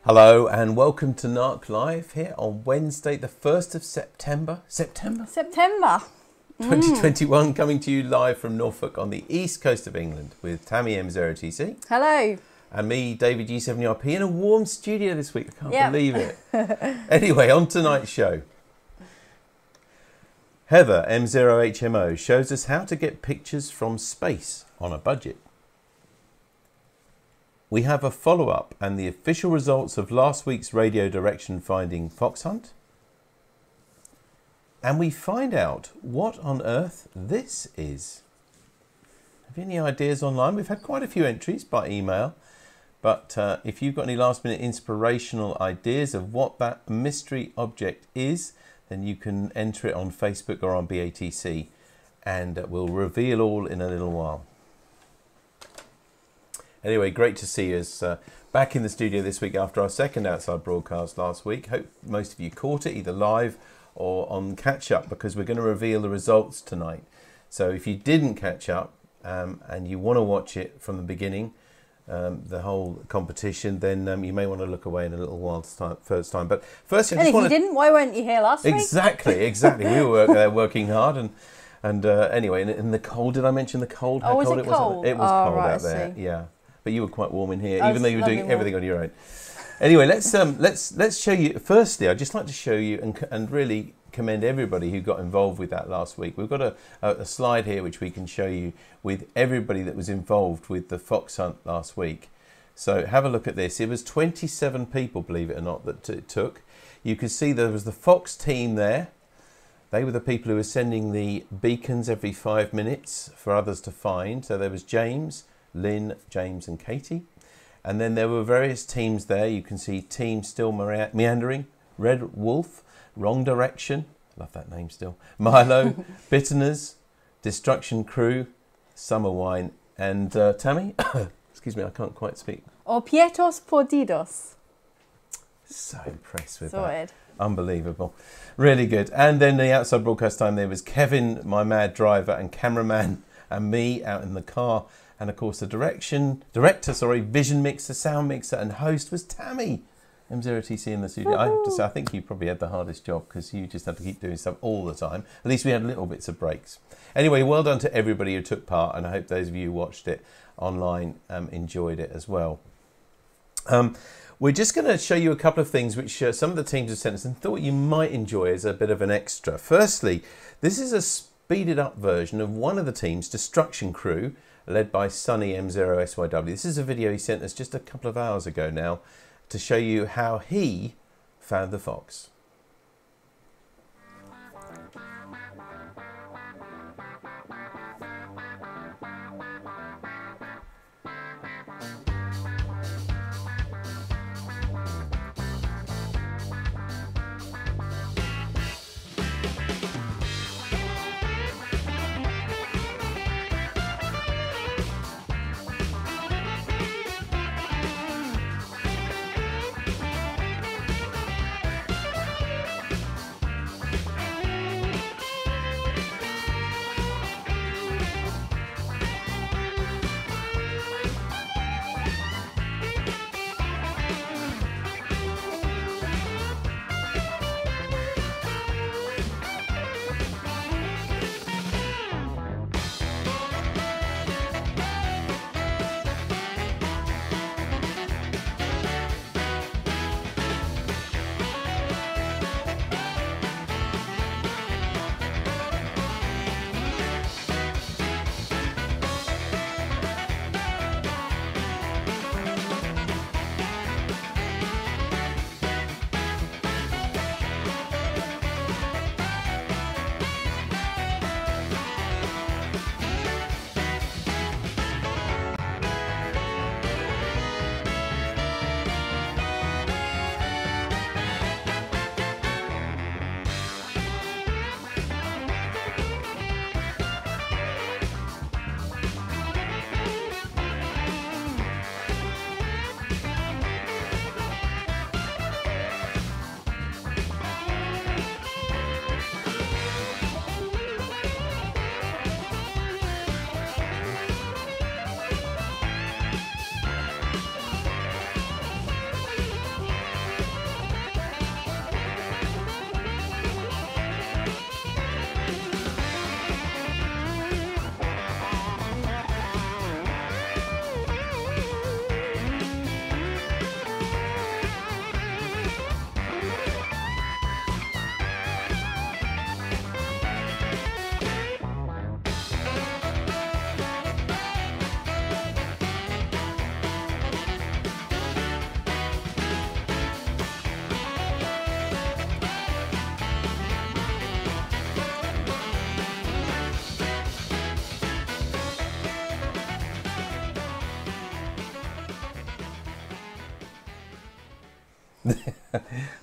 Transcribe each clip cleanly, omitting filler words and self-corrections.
Hello and welcome to NARC Live here on Wednesday the 1st of September 2021, coming to you live from Norfolk on the east coast of England with Tammy M0HMO. Hello. And me, David G7RP, in a warm studio this week. I can't believe it. Anyway, on tonight's show, Heather M0HMO shows us how to get pictures from space on a budget. We have a follow-up and the official results of last week's radio direction finding fox hunt. And we find out what on earth this is. Have you any ideas online? We've had quite a few entries by email, but if you've got any last-minute inspirational ideas of what that mystery object is, then you can enter it on Facebook or on BATC, and we'll reveal all in a little while. Anyway, great to see us back in the studio this week after our second outside broadcast last week. Hope most of you caught it either live or on catch-up, because we're going to reveal the results tonight. So if you didn't catch up and you want to watch it from the beginning, the whole competition, then you may want to look away in a little while first time. But first, if you didn't, why weren't you here last week? Exactly. We were working hard and anyway, in the cold. Did I mention the cold? How cold it was? Cold? It was cold out there. Yeah. But you were quite warm in here, even though you were doing everything on your own. Anyway, let's show you. Firstly, I'd just like to show you and really commend everybody who got involved with that last week. We've got a slide here which we can show you with everybody that was involved with the fox hunt last week. So have a look at this. It was 27 people, believe it or not, that it took. You can see there was the fox team there. They were the people who were sending the beacons every 5 minutes for others to find. So there was James, Lynn, James and Katie. And then there were various teams there. You can see Team Still Meandering, Red Wolf, Wrong Direction, love that name still, Milo, Bitterners, Destruction Crew, Summer Wine, and Tammy, excuse me, I can't quite speak. Objetos Perdidos. So impressed with Sorted. that. Unbelievable. Really good. And then the outside broadcast time, there was Kevin, my mad driver and cameraman, and me out in the car. And of course the director, vision mixer, sound mixer and host was Tammy M0TC in the studio. I have to say, I think you probably had the hardest job because you just had to keep doing stuff all the time. At least we had little bits of breaks. Anyway, well done to everybody who took part, and I hope those of you who watched it online enjoyed it as well. We're just going to show you a couple of things which some of the teams have sent us and thought you might enjoy as a bit of an extra. Firstly, this is a speeded up version of one of the teams, Destruction Crew, led by Sunny M0SYW. This is a video he sent us just a couple of hours ago now to show you how he found the fox.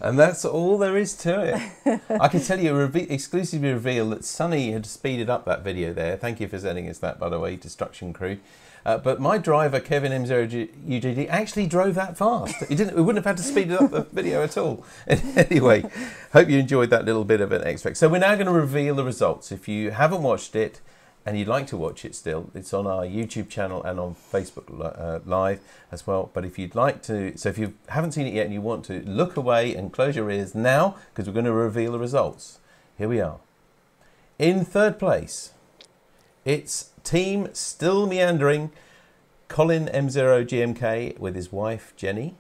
And that's all there is to it. I can tell you exclusively reveal that Sonny had speeded up that video there. Thank you for sending us that, by the way, Destruction Crew. But my driver, Kevin M0HMO, actually drove that fast. He wouldn't have had to speed up the video at all. Anyway, hope you enjoyed that little bit of an X-Factor. So we're now going to reveal the results. If you haven't watched it, and you'd like to watch it still, it's on our YouTube channel and on Facebook Live as well. But if you'd like to, so if you haven't seen it yet and you want to, look away and close your ears now, because we're going to reveal the results. Here we are. In third place, it's Team Still Meandering, Colin M0GMK with his wife Jenny.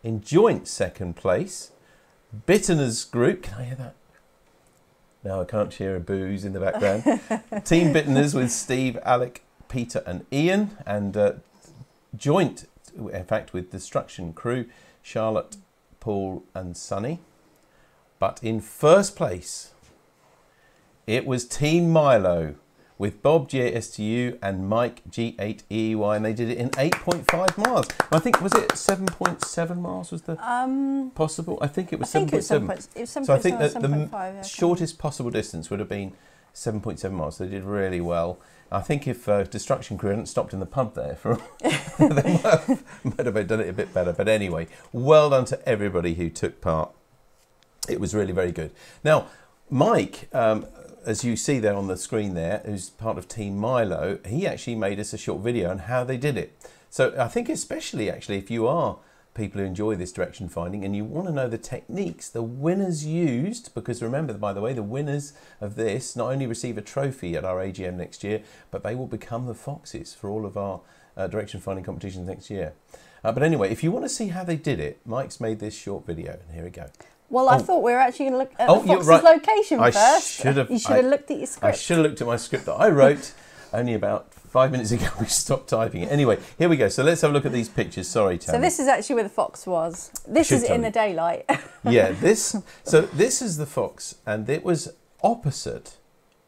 In joint second place, Bitterners Group. Can I hear that? No, I can't hear a booze in the background. Team Bitterners with Steve, Alec, Peter and Ian. And joint, in fact, with Destruction Crew, Charlotte, Paul and Sonny. But in first place, it was Team Milo with Bob GSTU and Mike G8EY, and they did it in 8.5 miles. I think, was it 7.7 miles was the possible? I think it was 7.7. So I think that the shortest possible distance would have been 7.7 miles. So they did really well. I think if Destruction Crew hadn't stopped in the pub there, they might have done it a bit better. But anyway, well done to everybody who took part. It was really very good. Now, Mike, as you see there on the screen there, who's part of Team Milo, he actually made us a short video on how they did it. So I think especially actually if you are people who enjoy this direction finding and you want to know the techniques the winners used, because remember, by the way, the winners of this not only receive a trophy at our AGM next year, but they will become the foxes for all of our direction finding competitions next year. But anyway, if you want to see how they did it, Mike's made this short video, and here we go. Well, I thought we were actually going to look at the fox's location first. You should have looked at your script. I should have looked at my script that I wrote only about 5 minutes ago. We stopped typing it. Anyway, here we go. So let's have a look at these pictures. Sorry, Tammy. So this is actually where the fox was. This is in the daylight. Yeah, this is the fox, and it was opposite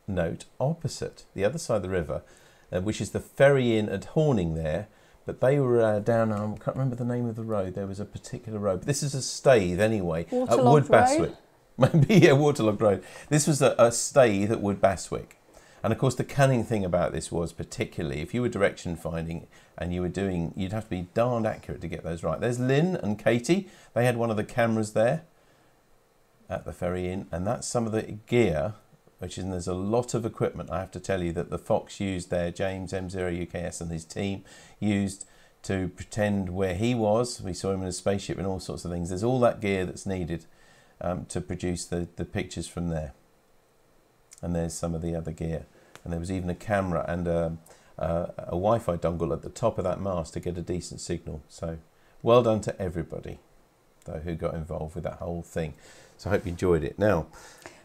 the other side of the river, which is the ferry in at Horning there. But they were down, I can't remember the name of the road. There was a particular road. But this is a staythe anyway. At Wood Baswick. Maybe, yeah, Waterlogged Road. This was a staythe at Wood Baswick. And of course, the cunning thing about this was particularly, if you were direction finding and you were doing, you'd have to be darned accurate to get those right. There's Lynn and Katie. They had one of the cameras there at the ferry inn. And that's some of the gear, and there's a lot of equipment, I have to tell you, that the Fox used there, James M0UKS and his team used to pretend where he was. We saw him in a spaceship and all sorts of things. There's all that gear that's needed to produce the pictures from there. And there's some of the other gear. And there was even a camera and a Wi-Fi dongle at the top of that mast to get a decent signal. So well done to everybody, though, who got involved with that whole thing. So I hope you enjoyed it. Now,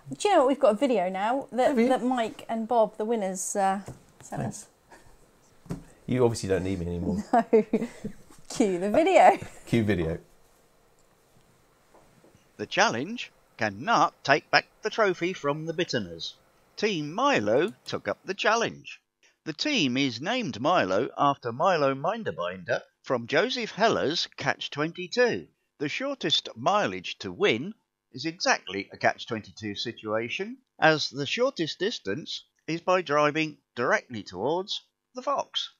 do you know what? We've got a video now that Mike and Bob, the winners, sent us. You obviously don't need me anymore. No. Cue the video. Cue video. The challenge: can NARC take back the trophy from the Bitterners? Team Milo took up the challenge. The team is named Milo after Milo Minderbinder from Joseph Heller's Catch-22. The shortest mileage to win is exactly a Catch-22 situation, as the shortest distance is by driving directly towards the fox.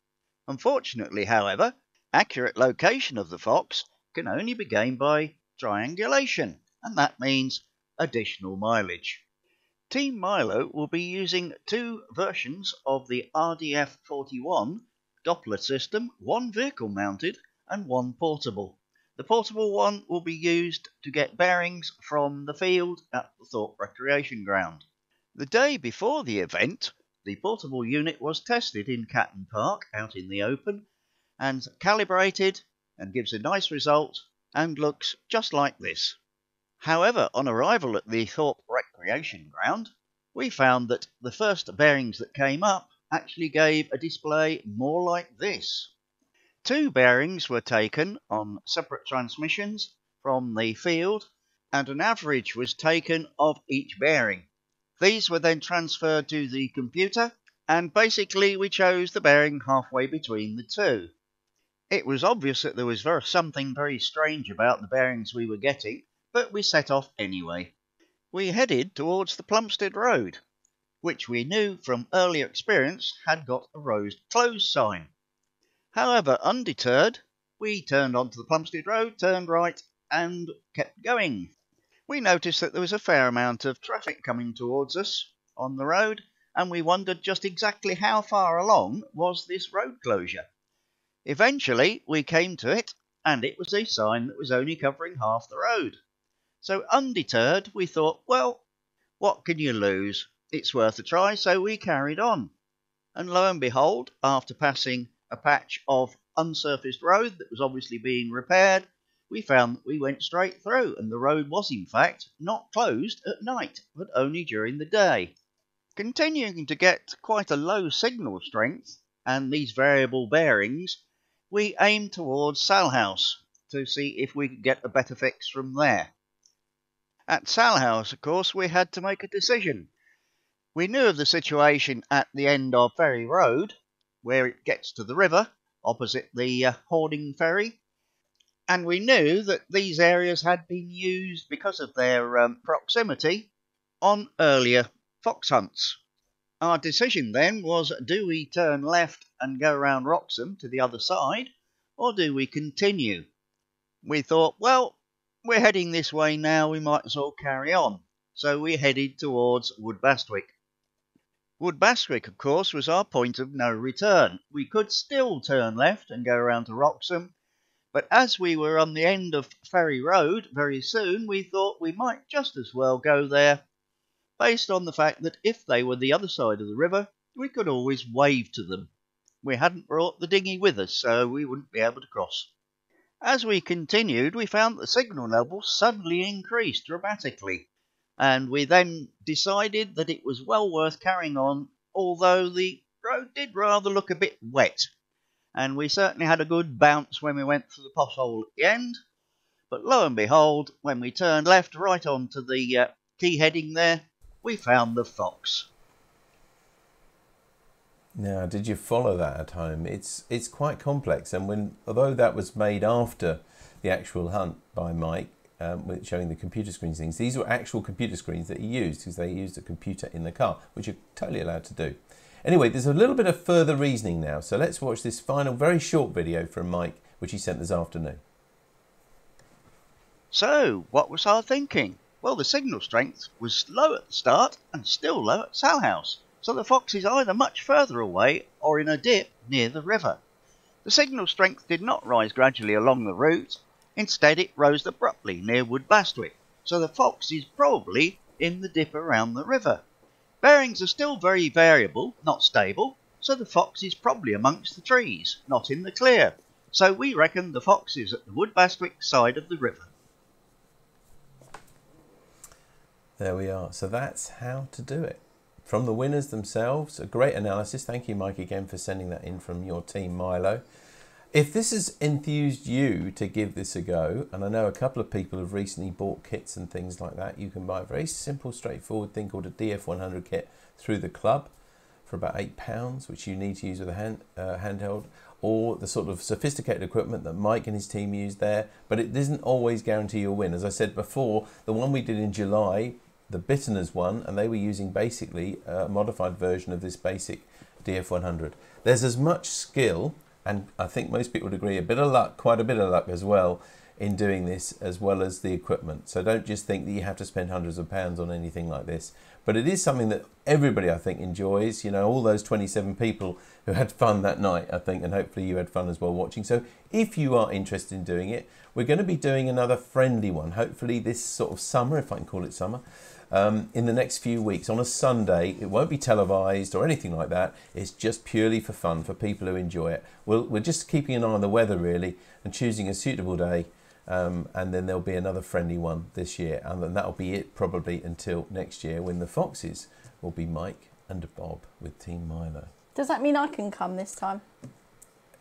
Unfortunately, however, accurate location of the fox can only be gained by triangulation, and that means additional mileage. Team Milo will be using two versions of the RDF-41 Doppler system, one vehicle mounted and one portable. The portable one will be used to get bearings from the field at the Thorpe Recreation Ground. The day before the event, the portable unit was tested in Catton Park out in the open and calibrated and gives a nice result and looks just like this. However, on arrival at the Thorpe Recreation Ground, we found that the first bearings that came up actually gave a display more like this. Two bearings were taken on separate transmissions from the field, and an average was taken of each bearing. These were then transferred to the computer, and basically we chose the bearing halfway between the two. It was obvious that there was something very strange about the bearings we were getting, but we set off anyway. We headed towards the Plumstead Road, which we knew from earlier experience had got a road closed sign. However, undeterred, we turned onto the Plumstead Road, turned right, and kept going. We noticed that there was a fair amount of traffic coming towards us on the road, and we wondered just exactly how far along was this road closure. Eventually, we came to it, and it was a sign that was only covering half the road. So undeterred, we thought, well, what can you lose? It's worth a try, so we carried on. And lo and behold, after passing a patch of unsurfaced road that was obviously being repaired, we found that we went straight through, and the road was in fact not closed at night, but only during the day. Continuing to get quite a low signal strength and these variable bearings, we aimed towards Salhouse to see if we could get a better fix from there. At Salhouse, of course, we had to make a decision. We knew of the situation at the end of Ferry Road, where it gets to the river, opposite the Hoarding Ferry, and we knew that these areas had been used because of their proximity on earlier fox hunts. Our decision then was, do we turn left and go around Wroxham to the other side, or do we continue? We thought, well, we're heading this way now, we might as well carry on. So we headed towards Woodbastwick. Woodbastwick, of course, was our point of no return. We could still turn left and go around to Wroxham, but as we were on the end of Ferry Road very soon, we thought we might just as well go there, based on the fact that if they were the other side of the river, we could always wave to them. We hadn't brought the dinghy with us, so we wouldn't be able to cross. As we continued, we found that the signal level suddenly increased dramatically, and we then decided that it was well worth carrying on, although the road did rather look a bit wet, and we certainly had a good bounce when we went through the pothole at the end. But lo and behold, when we turned left right onto the key heading there, we found the fox. Now, did you follow that at home? It's quite complex, and although that was made after the actual hunt by Mike, showing the computer screens things, these were actual computer screens that he used, because they used a computer in the car, which you're totally allowed to do. Anyway, there's a little bit of further reasoning now, so let's watch this final, very short video from Mike, which he sent this afternoon. So, what was our thinking? Well, the signal strength was low at the start and still low at Salhouse, so the fox is either much further away or in a dip near the river. The signal strength did not rise gradually along the route, instead it rose abruptly near Woodbastwick, so the fox is probably in the dip around the river. Bearings are still very variable, not stable, so the fox is probably amongst the trees, not in the clear. So we reckon the fox is at the Woodbastwick side of the river. There we are. So that's how to do it. From the winners themselves, a great analysis. Thank you, Mike, again for sending that in from your team, Milo. If this has enthused you to give this a go, and I know a couple of people have recently bought kits and things like that, you can buy a very simple, straightforward thing called a DF100 kit through the club for about £8, which you need to use with a handheld, or the sort of sophisticated equipment that Mike and his team use there, but it doesn't always guarantee you'll win. As I said before, the one we did in July, the Bitteners one, and they were using basically a modified version of this basic DF100. There's as much skill, and I think most people would agree, a bit of luck, quite a bit of luck as well, in doing this, as well as the equipment. So don't just think that you have to spend hundreds of pounds on anything like this. But it is something that everybody, I think, enjoys. You know, all those 27 people who had fun that night, I think, and hopefully you had fun as well watching. So if you are interested in doing it, we're going to be doing another friendly one, hopefully this sort of summer, if I can call it summer, in the next few weeks on a Sunday. It won't be televised or anything like that. It's just purely for fun, for people who enjoy it. We're just keeping an eye on the weather, really, and choosing a suitable day. And then there'll be another friendly one this year, and then that'll be it probably until next year, when the Foxes will be Mike and Bob with Team Milo. Does that mean I can come this time?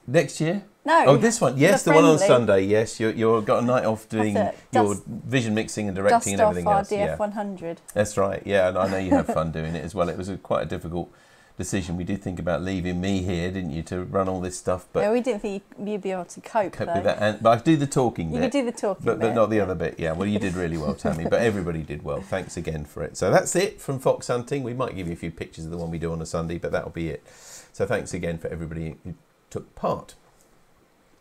Next year? No. Oh, this one. Yes, the one on Sunday. Yes, you've got a night off doing your vision mixing and directing and everything else. Dust off our DF100. Yeah. That's right. Yeah, and I know you have fun doing it as well. It was quite a difficult decision. We did think about leaving me here, didn't you, to run all this stuff? But yeah, we didn't think you'd be able to cope with that. But I do the talking bit. You could do the talking bit. But not the other bit. Yeah, well, you did really well, Tammy. But everybody did well. Thanks again for it. So that's it from fox hunting. We might give you a few pictures of the one we do on a Sunday, but that'll be it. So thanks again for everybody who took part.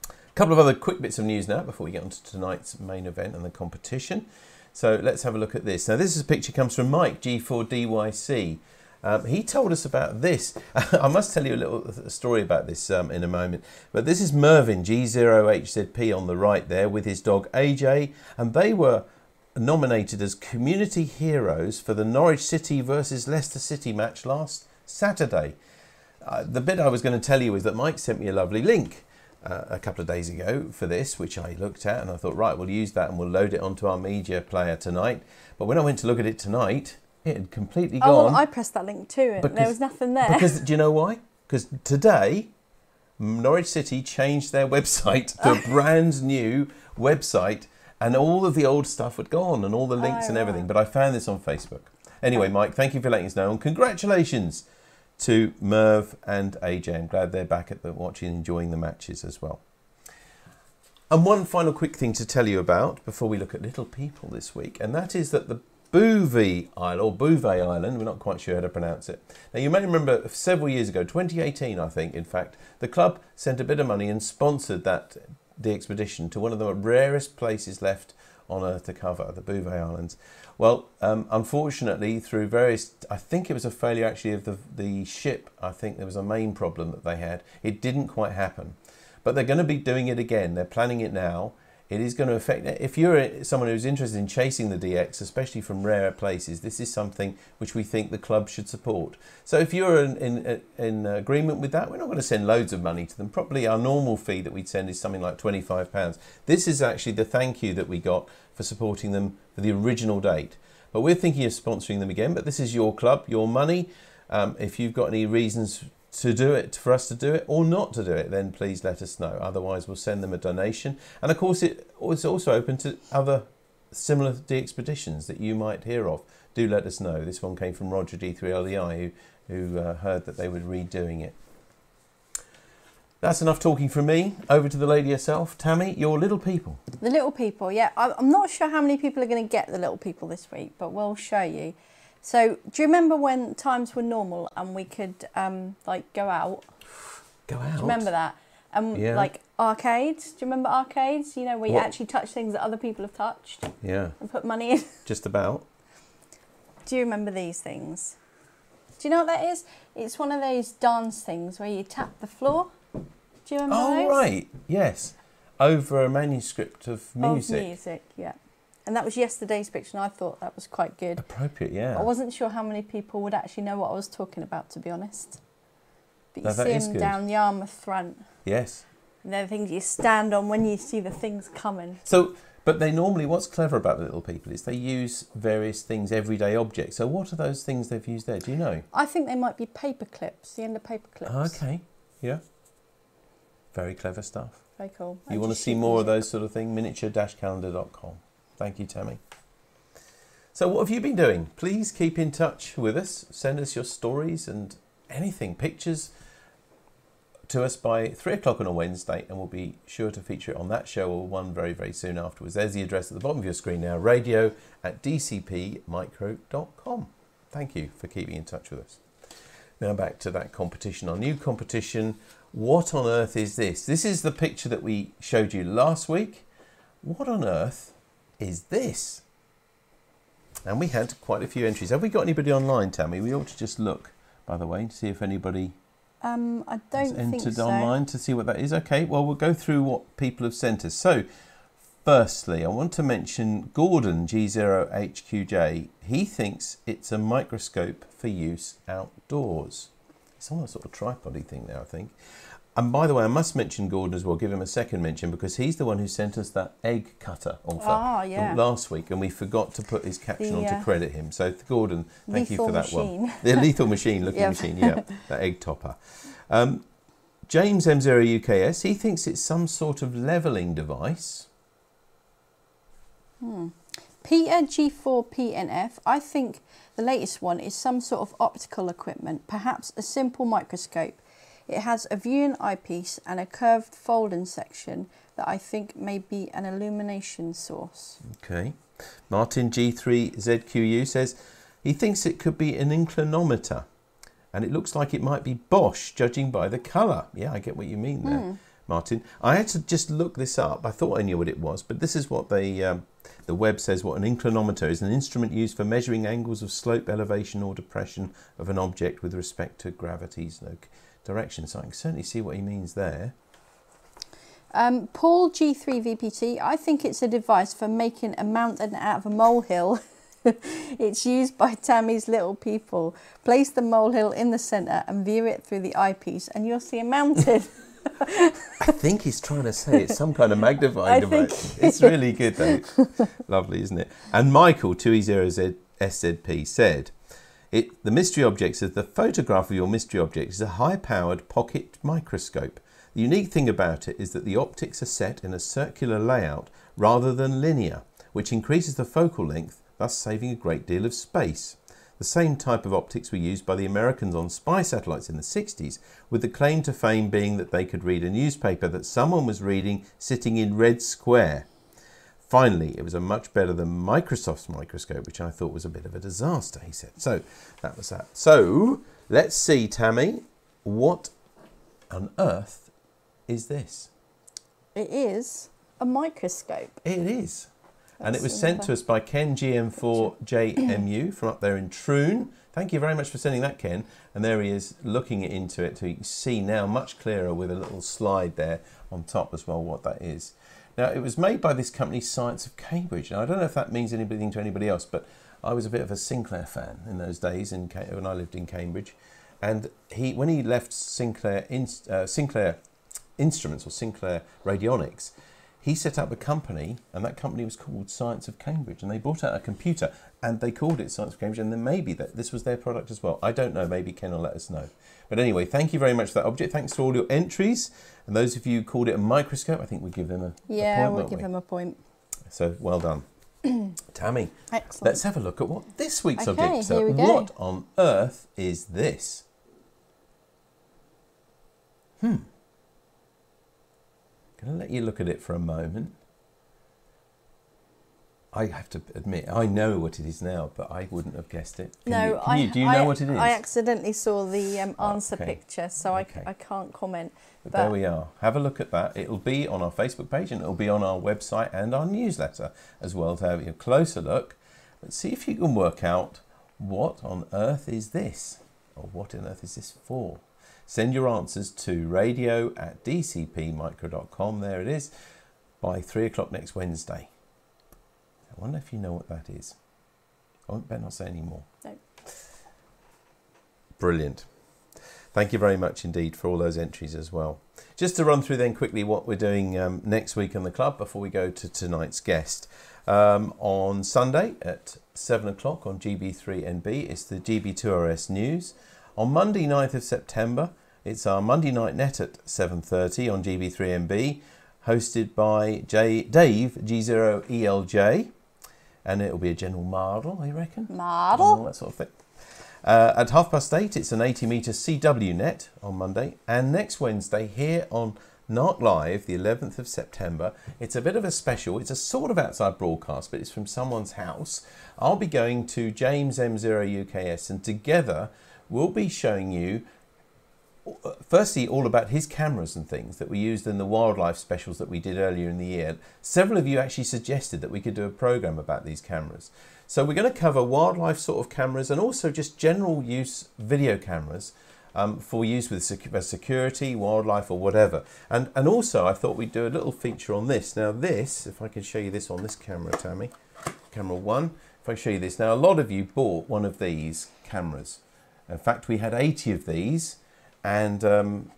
A couple of other quick bits of news now before we get on to tonight's main event and the competition. So let's have a look at this. Now, this is a picture comes from Mike, G4DYC. He told us about this. I must tell you a little story about this in a moment. But this is Mervyn, G0HZP on the right there with his dog AJ. And they were nominated as community heroes for the Norwich City versus Leicester City match last Saturday. The bit I was going to tell you is that Mike sent me a lovely link a couple of days ago for this, which I looked at and I thought, right, we'll use that and we'll load it onto our media player tonight. But when I went to look at it tonight, it had completely gone. Oh, well, I pressed that link too and there was nothing there. Because, do you know why? Because today, Norwich City changed their website to a brand new website and all of the old stuff had gone and all the links and everything. But I found this on Facebook. Anyway, Mike, thank you for letting us know and congratulations to Merv and AJ. I'm glad they're back at watching and enjoying the matches as well. And one final quick thing to tell you about before we look at little people this week, and that is that the Bouvet Island, or Bouvet Island, we're not quite sure how to pronounce it. Now, you may remember several years ago, 2018, I think, in fact, the club sent a bit of money and sponsored the expedition to one of the rarest places left on Earth to cover, the Bouvet Islands. Well, unfortunately, through various, I think it was a failure actually of the ship. I think there was a main problem that they had. It didn't quite happen. But they're going to be doing it again. They're planning it now. It is going to affect, if you're someone who's interested in chasing the DX, especially from rare places, this is something which we think the club should support. So if you're in agreement with that, we're not going to send loads of money to them. Probably our normal fee that we'd send is something like £25. This is actually the thank you that we got for supporting them for the original date. But we're thinking of sponsoring them again, but this is your club, your money. If you've got any reasons to do it, for us to do it or not to do it, then please let us know. Otherwise, we'll send them a donation. And of course, it's also open to other similar expeditions that you might hear of. Do let us know. This one came from Roger D3LEI, who heard that they were redoing it. That's enough talking from me. Over to the lady herself. Tammy, your little people. The little people, yeah. I'm not sure how many people are going to get the little people this week, but we'll show you. So, do you remember when times were normal and we could, like, go out? Go out? Do you remember that? Yeah. Like, arcades. Do you remember arcades? You know, where you actually touch things that other people have touched? Yeah. And put money in? Just about. Do you remember these things? Do you know what that is? It's one of those dance things where you tap the floor. Do you remember those? Oh, right. Yes. Over a manuscript of music. Of music, yeah. And that was yesterday's picture, and I thought that was quite good. Appropriate, yeah. I wasn't sure how many people would actually know what I was talking about, to be honest. But you No, see them down Yarmouth front. Yes. And they're the things you stand on when you see the things coming. So, but they normally, what's clever about the little people is they use various things, everyday objects. So what are those things they've used there? Do you know? I think they might be paper clips, the end of paper clips. Okay, yeah. Very clever stuff. Very cool. You want to see more of those sort of things? Miniature-calendar.com. Thank you, Tammy. So what have you been doing? Please keep in touch with us. Send us your stories and anything, pictures to us by 3 o'clock on a Wednesday, and we'll be sure to feature it on that show or one very, very soon afterwards. There's the address at the bottom of your screen now, radio@dcpmicro.com. Thank you for keeping in touch with us. Now back to that competition, our new competition. What on earth is this? This is the picture that we showed you last week. What on earth is this? And we had quite a few entries. Have we got anybody online, Tammy? We ought to just look, by the way, to see if anybody I don't think entered so. online to see what that is. Okay, well, we'll go through what people have sent us. So, firstly, I want to mention Gordon, G0HQJ. He thinks it's a microscope for use outdoors. It's almost sort of tripod-y thing there, I think. And by the way, I must mention Gordon as well, give him a second mention, because he's the one who sent us that egg cutter offer last week, and we forgot to put his caption on to credit him. So, Gordon, thank you for that one. The lethal machine looking machine, yeah, that egg topper. James M0HMO, he thinks it's some sort of levelling device. Peter G4PNF, I think the latest one is some sort of optical equipment, perhaps a simple microscope. It has a viewing eyepiece and a curved fold-in section that I think may be an illumination source. Okay. Martin G3ZQU says he thinks it could be an inclinometer, and it looks like it might be Bosch, judging by the colour. Yeah, I get what you mean there, Martin. I had to just look this up. I thought I knew what it was, but this is what the web says what an inclinometer is: an instrument used for measuring angles of slope, elevation or depression of an object with respect to gravity's direction. So I can certainly see what he means there. Paul G3VPT, I think it's a device for making a mountain out of a molehill. It's used by Tammy's little people. Place the molehill in the centre and view it through the eyepiece and you'll see a mountain. I think he's trying to say it's some kind of magnifying device. It's really good though. Lovely, isn't it? And Michael 2E0SZP said, the mystery object says the photograph of your mystery object is a high-powered pocket microscope. The unique thing about it is that the optics are set in a circular layout rather than linear, which increases the focal length, thus saving a great deal of space. The same type of optics were used by the Americans on spy satellites in the 60s, with the claim to fame being that they could read a newspaper that someone was reading sitting in Red Square. Finally, it was a much better than Microsoft's microscope, which I thought was a bit of a disaster, he said. So, that was that. So, let's see, Tammy, what on earth is this? It is a microscope. It is. And it was sent to us by Ken GM4JMU from up there in Troon. Thank you very much for sending that, Ken. And there he is looking into it, so you can see now much clearer with a little slide there on top as well what that is. Now, it was made by this company, Science of Cambridge. Now, I don't know if that means anything to anybody else, but I was a bit of a Sinclair fan in those days when I lived in Cambridge. And when he left Sinclair Instruments or Sinclair Radionics, he set up a company, and that company was called Science of Cambridge, and they brought out a computer and they called it Science of Cambridge, and then maybe this was their product as well. I don't know, maybe Ken will let us know. But anyway, thank you very much for that object. Thanks for all your entries, and those of you who called it a microscope, I think we give them a point. Yeah, we'll give them a point. So well done. Tammy, excellent. Let's have a look at what this week's object is. Here So we go. what on earth is this? I'm going to let you look at it for a moment. I have to admit, I know what it is now, but I wouldn't have guessed it. Do you know what it is? I accidentally saw the answer picture, so I can't comment. But there we are. Have a look at that. It'll be on our Facebook page and it'll be on our website and our newsletter as well to have a closer look. But see if you can work out what on earth is this, or what on earth is this for. Send your answers to radio@dcpmicro.com. There it is, by 3 o'clock next Wednesday. I wonder if you know what that is. I better not say any more. No. Brilliant. Thank you very much indeed for all those entries as well. Just to run through then quickly what we're doing next week on the club before we go to tonight's guest. On Sunday at 7 o'clock on GB3NB, it's the GB2RS News. On Monday 9th of September, it's our Monday Night Net at 7:30 on GB3NB, hosted by Dave G0ELJ, and it'll be a general model, I reckon. Model? All that sort of thing. At 8:30, it's an 80-metre CW net on Monday, and next Wednesday here on NARC Live, the 11th of September, it's a bit of a special. It's a sort of outside broadcast, but it's from someone's house. I'll be going to James M0UKS, and together we'll be showing you, firstly, all about his cameras and things that we used in the wildlife specials that we did earlier in the year. Several of you actually suggested that we could do a program about these cameras. So we're going to cover wildlife sort of cameras and also just general use video cameras for use with security, wildlife or whatever. And also I thought we'd do a little feature on this. Now this, if I can show you this on this camera, Tammy, camera 1, if I show you this. Now a lot of you bought one of these cameras. In fact, we had 80 of these, and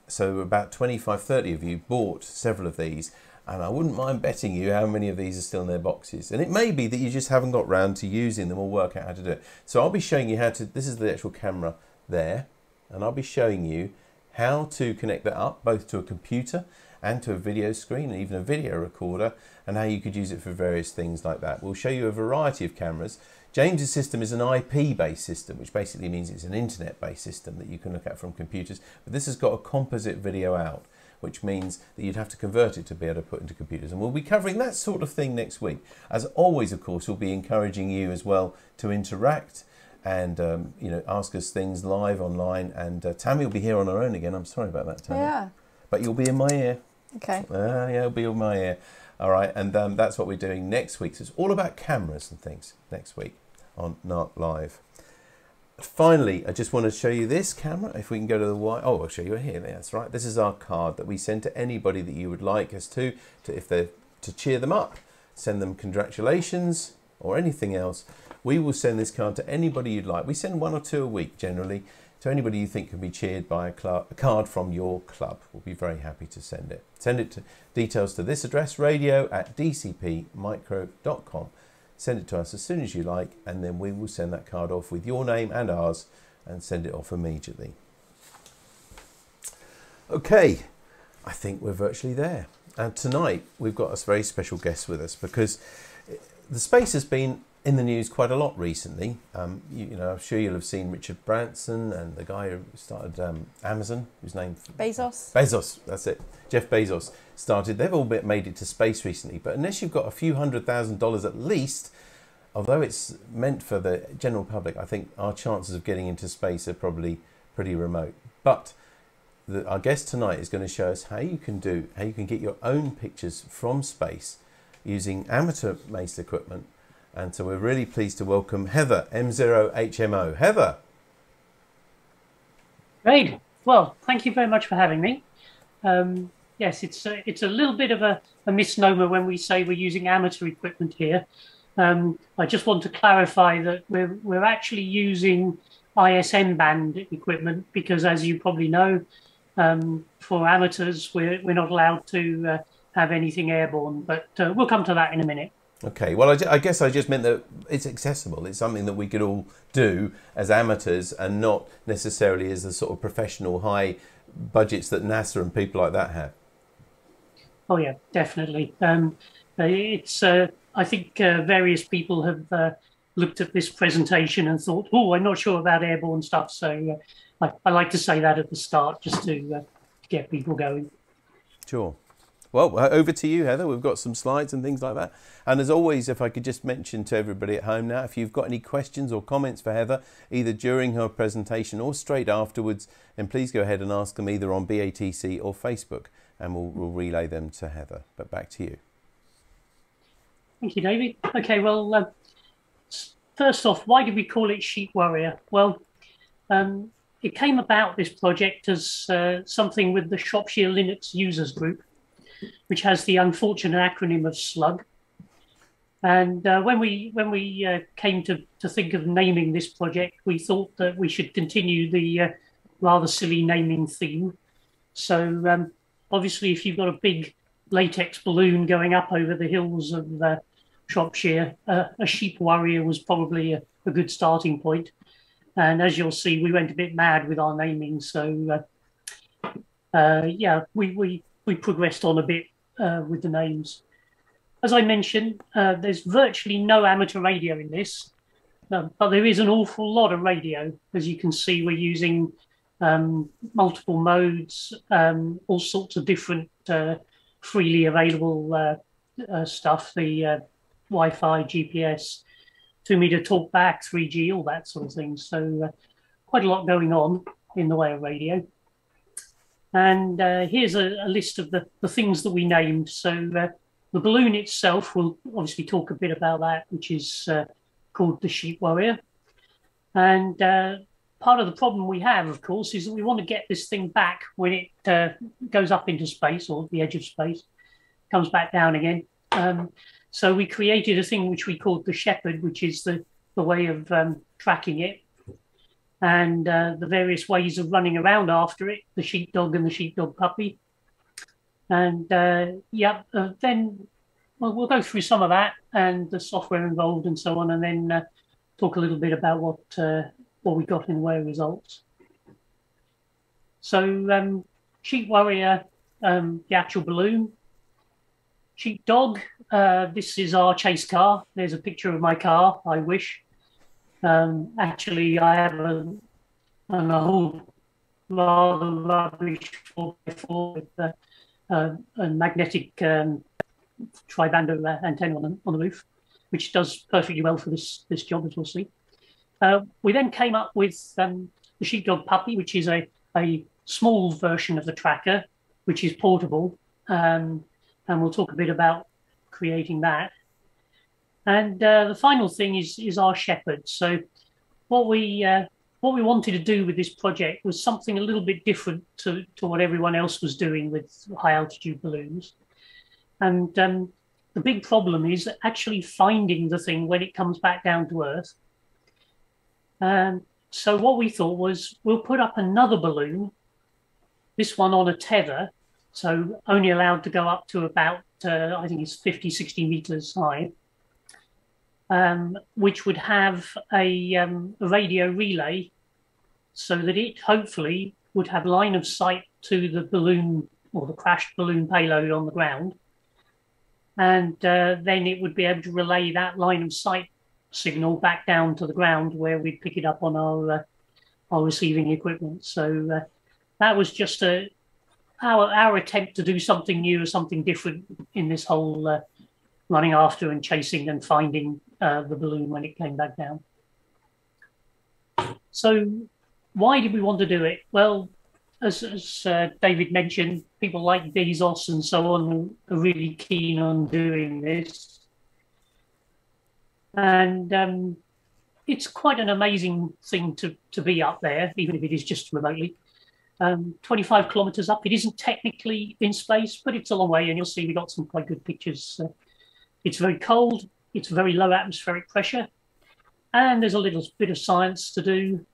so about 25-30 of you bought several of these, and I wouldn't mind betting you how many of these are still in their boxes. And it may be that you just haven't got round to using them or work out how to do it. So I'll be showing you how to, this is the actual camera there, and I'll be showing you how to connect that up both to a computer and to a video screen and even a video recorder, and how you could use it for various things like that. We'll show you a variety of cameras. James's system is an IP-based system, which basically means it's an internet-based system that you can look at from computers. But this has got a composite video out, which means that you'd have to convert it to be able to put into computers. And we'll be covering that sort of thing next week. As always, of course, we'll be encouraging you as well to interact and you know, ask us things live online. And Tammy will be here on her own again. I'm sorry about that, Tammy. Yeah. But you'll be in my ear. Okay. Yeah, you'll be in my ear. All right, and that's what we're doing next week. So it's all about cameras and things next week on NARC Live. Finally, I just want to show you this camera. If we can go to the white, oh, I'll show you it here. That's right. This is our card that we send to anybody that you would like us to if they're to cheer them up, send them congratulations or anything else. We will send this card to anybody you'd like. We send 1 or 2 a week generally to anybody you think can be cheered by a card from your club. We'll be very happy to send it. Send it to details to this address, radio@dcpmicro.com. Send it to us as soon as you like, and then we will send that card off with your name and ours and send it off immediately. Okay, I think we're virtually there. And tonight we've got a very special guest with us because the space has been in the news quite a lot recently. You know, I'm sure you'll have seen Richard Branson and the guy who started Amazon, whose name? Bezos. Bezos, that's it. Jeff Bezos started. They've all made it to space recently, but unless you've got a few $100,000 at least, although it's meant for the general public, I think our chances of getting into space are probably pretty remote. But our guest tonight is going to show us how you can get your own pictures from space using amateur-based equipment. And so we're really pleased to welcome Heather M0HMO. Heather. Great. Well, thank you very much for having me. Yes, it's a little bit of a misnomer when we say we're using amateur equipment here. I just want to clarify that we're actually using ISM band equipment because, as you probably know, for amateurs we're not allowed to have anything airborne. But we'll come to that in a minute. Okay, well, I guess I just meant that it's accessible. It's something that we could all do as amateurs and not necessarily as the sort of professional high budgets that NASA and people like that have. Oh, yeah, definitely. It's I think various people have looked at this presentation and thought, oh, I'm not sure about airborne stuff. So I like to say that at the start just to get people going. Sure. Well, over to you, Heather. We've got some slides and things like that. And as always, if I could just mention to everybody at home now, if you've got any questions or comments for Heather, either during her presentation or straight afterwards, then please go ahead and ask them either on BATC or Facebook, and we'll relay them to Heather. But back to you. Thank you, David. Okay, well, first off, why did we call it Sheep Warrior? Well, it came about, this project, as something with the Shropshire Linux Users Group, which has the unfortunate acronym of SLUG. And when we came to think of naming this project, we thought that we should continue the rather silly naming theme. So obviously, if you've got a big latex balloon going up over the hills of Shropshire, a sheep warrior was probably a good starting point. And as you'll see, we went a bit mad with our naming. So yeah, we progressed on a bit with the names. As I mentioned, there's virtually no amateur radio in this, but there is an awful lot of radio. As you can see, we're using multiple modes, all sorts of different freely available stuff, the Wi-Fi, GPS, 2-meter talkback, 3G, all that sort of thing. So quite a lot going on in the way of radio. And here's a list of the things that we named. So the balloon itself, we'll obviously talk a bit about that, which is called the Sheep Warrior. And part of the problem we have, of course, is that we want to get this thing back when it goes up into space, or the edge of space, comes back down again. So we created a thing which we called the Shepherd, which is the way of tracking it. And the various ways of running around after it, the sheepdog and the sheepdog puppy. And yeah, then we'll go through some of that and the software involved and so on, and then talk a little bit about what we got in the way of results. So Sheep Warrior the actual balloon. Sheepdog, this is our chase car. There's a picture of my car, I wish. Actually, I have an old rather rubbish 4x4 with a magnetic tri-band antenna on the roof, which does perfectly well for this job, as we'll see. We then came up with the Sheepdog Puppy, which is a small version of the tracker, which is portable, and we'll talk a bit about creating that. And the final thing is our Shepherd. So what we wanted to do with this project was something a little bit different to what everyone else was doing with high altitude balloons. And the big problem is actually finding the thing when it comes back down to Earth. So what we thought was we'll put up another balloon, this one on a tether, so only allowed to go up to about, I think it's 50, 60 meters high, which would have a radio relay so that it hopefully would have line of sight to the balloon or the crashed balloon payload on the ground. And then it would be able to relay that line of sight signal back down to the ground where we'd pick it up on our receiving equipment. So that was just our attempt to do something new or something different in this whole running after and chasing and finding the balloon when it came back down. So why did we want to do it? Well, as David mentioned, people like Bezos and so on are really keen on doing this. And it's quite an amazing thing to be up there, even if it is just remotely. 25 kilometers up. It isn't technically in space, but it's a long way, and you'll see we got some quite good pictures. It's very cold. It's very low atmospheric pressure, and there's a little bit of science to do.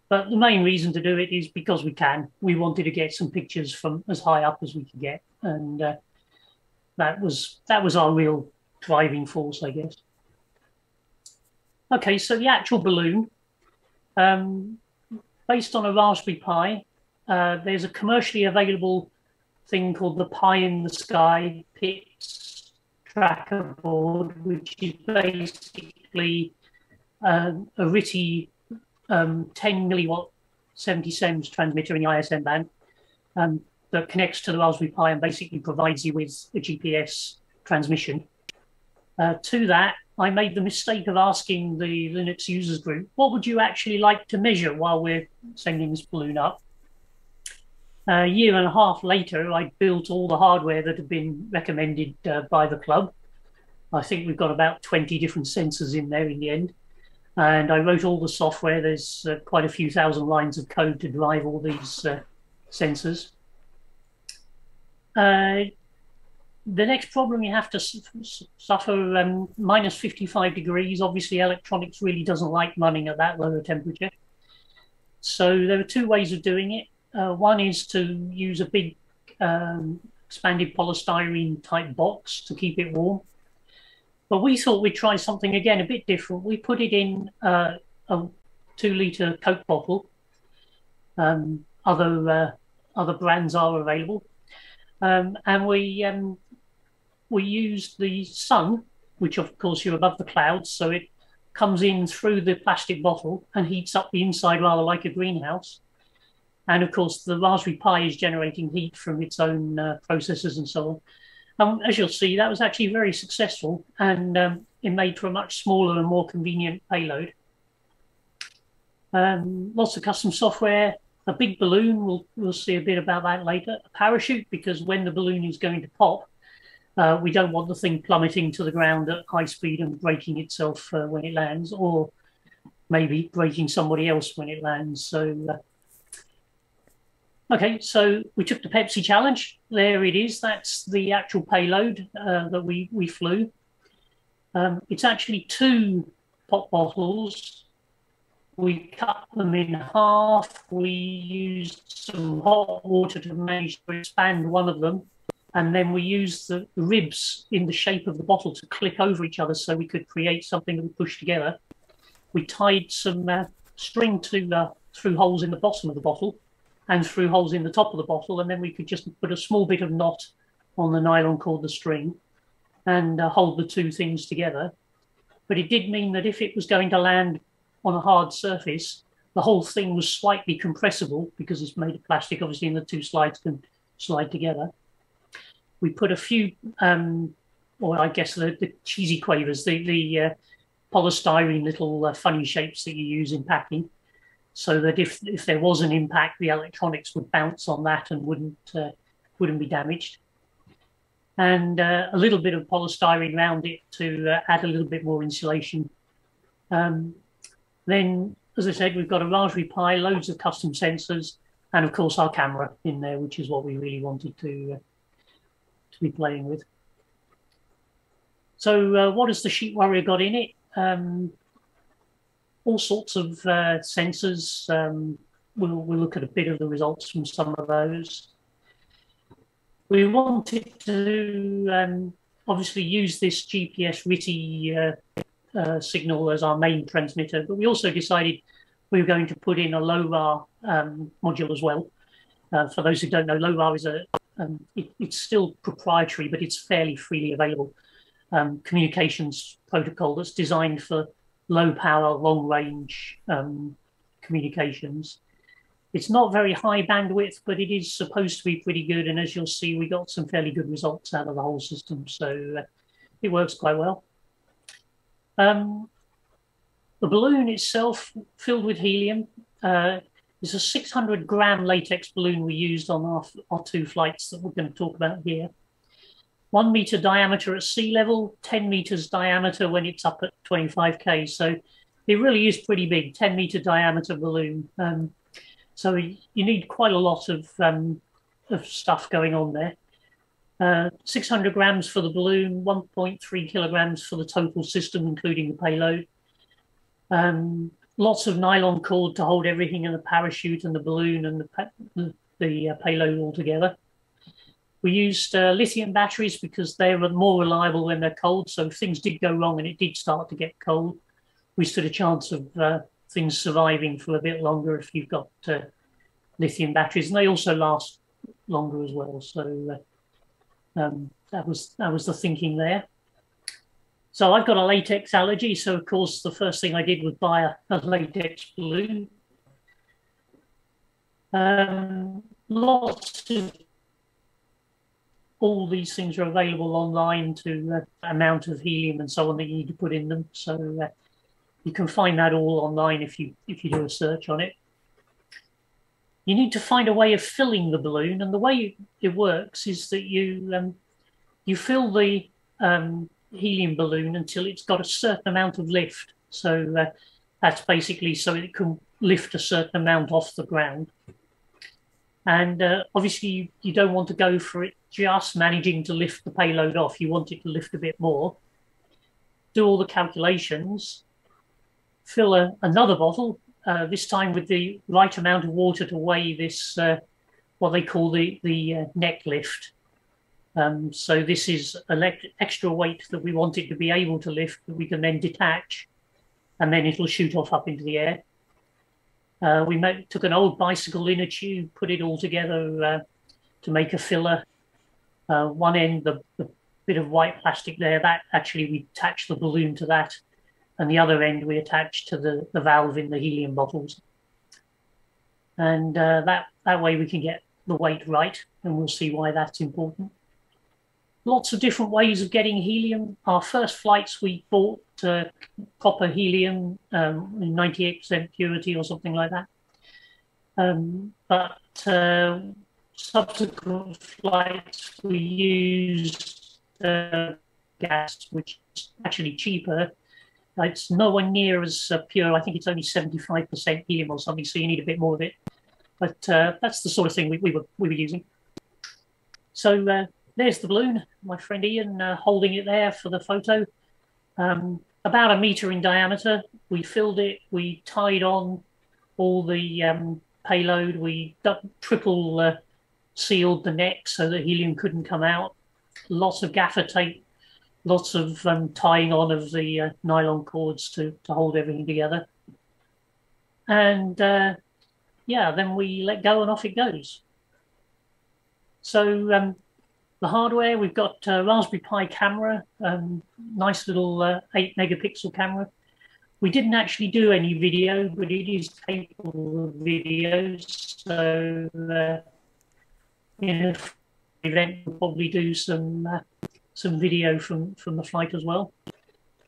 But the main reason to do it is because we can. We wanted to get some pictures from as high up as we could get, and that was our real driving force, I guess. Okay, so the actual balloon, based on a Raspberry Pi, there's a commercially available thing called the Pi in the Sky PITS tracker board, which is basically a RTTY 10 milliwatt 70 SEMS transmitter in the ISM band that connects to the Raspberry Pi and basically provides you with a GPS transmission. To that, I made the mistake of asking the Linux users group, what would you actually like to measure while we're sending this balloon up? A year and a half later, I built all the hardware that had been recommended by the club. I think we've got about 20 different sensors in there in the end. And I wrote all the software. There's quite a few thousand lines of code to drive all these sensors. The next problem you have to suffer minus 55 degrees. Obviously, electronics really doesn't like running at that lower temperature. So there are two ways of doing it. One is to use a big expanded polystyrene type box to keep it warm. But we thought we'd try something, again, a bit different. We put it in a 2-liter Coke bottle. Other brands are available. And we used the sun, which of course you're above the clouds, so it comes in through the plastic bottle and heats up the inside rather like a greenhouse. And of course, the Raspberry Pi is generating heat from its own processors and so on. As you'll see, that was actually very successful, and it made for a much smaller and more convenient payload. Lots of custom software. A big balloon, we'll see a bit about that later. A parachute, because when the balloon is going to pop, we don't want the thing plummeting to the ground at high speed and breaking itself when it lands, or maybe breaking somebody else when it lands. So, okay, so we took the Pepsi challenge. There it is. That's the actual payload that we flew. It's actually 2 pop bottles. We cut them in half. We used some hot water to manage to expand one of them. And then we used the ribs in the shape of the bottle to click over each other so we could create something that we pushed together. We tied some string through holes in the bottom of the bottle and through holes in the top of the bottle, and then we could just put a small bit of knot on the nylon cord, the string, and hold the two things together. But it did mean that if it was going to land on a hard surface, the whole thing was slightly compressible because it's made of plastic, obviously, and the two slides can slide together. We put a few, or I guess the cheesy quavers, the polystyrene little funny shapes that you use in packing, so that if there was an impact, the electronics would bounce on that and wouldn't be damaged. And a little bit of polystyrene around it to add a little bit more insulation. Then, as I said, we've got a Raspberry Pi, loads of custom sensors, and of course our camera in there, which is what we really wanted to be playing with. So what has the Sheep Warrior got in it? All sorts of sensors. We'll look at a bit of the results from some of those. We wanted to obviously use this GPS RTTY signal as our main transmitter, but we also decided we were going to put in a LoRa module as well. For those who don't know, LoRa is it's still proprietary, but it's fairly freely available communications protocol that's designed for low power, long range communications. It's not very high bandwidth, but it is supposed to be pretty good. And as you'll see, we got some fairly good results out of the whole system. So it works quite well. The balloon itself, filled with helium, is a 600-gram latex balloon we used on our two flights that we're going to talk about here. 1 meter diameter at sea level, 10 meters diameter when it's up at 25K. So it really is pretty big, 10 meter diameter balloon. So you need quite a lot of stuff going on there. 600 grams for the balloon, 1.3 kilograms for the total system, including the payload. Lots of nylon cord to hold everything in the parachute and the balloon and the payload all together. We used lithium batteries because they were more reliable when they're cold. So if things did go wrong and it did start to get cold, we stood a chance of things surviving for a bit longer if you've got lithium batteries, and they also last longer as well. So that was the thinking there. So I've got a latex allergy, so of course the first thing I did was buy a latex balloon. Lots of all these things are available online to amount of helium and so on that you need to put in them. So you can find that all online if you do a search on it. You need to find a way of filling the balloon, and the way it works is that you fill the helium balloon until it's got a certain amount of lift. So that's basically so it can lift a certain amount off the ground. And obviously you don't want to go for it just managing to lift the payload off. You want it to lift a bit more. Do all the calculations. Fill another bottle, this time with the right amount of water to weigh this, what they call the neck lift. So this is extra weight that we want it to be able to lift that we can then detach, and then it'll shoot off up into the air. We took an old bicycle inner tube, put it all together to make a filler. One end, the bit of white plastic there, that actually we attached the balloon to that. And the other end we attached to the valve in the helium bottles. And that way we can get the weight right, and we'll see why that's important. Lots of different ways of getting helium. Our first flights we bought copper helium in 98% purity or something like that. But subsequent flights we used gas, which is actually cheaper. It's nowhere near as pure. I think it's only 75% helium or something, so you need a bit more of it. But that's the sort of thing we were using. So there's the balloon, my friend Ian holding it there for the photo. About 1 meter in diameter. We filled it. We tied on all the payload. We triple sealed the neck so the helium couldn't come out. Lots of gaffer tape. Lots of tying on of the nylon cords to hold everything together. And yeah, then we let go and off it goes. So the hardware, we've got a Raspberry Pi camera, nice little 8 megapixel camera. We didn't actually do any video, but it is capable of video. So in an event, we'll probably do some video from the flight as well.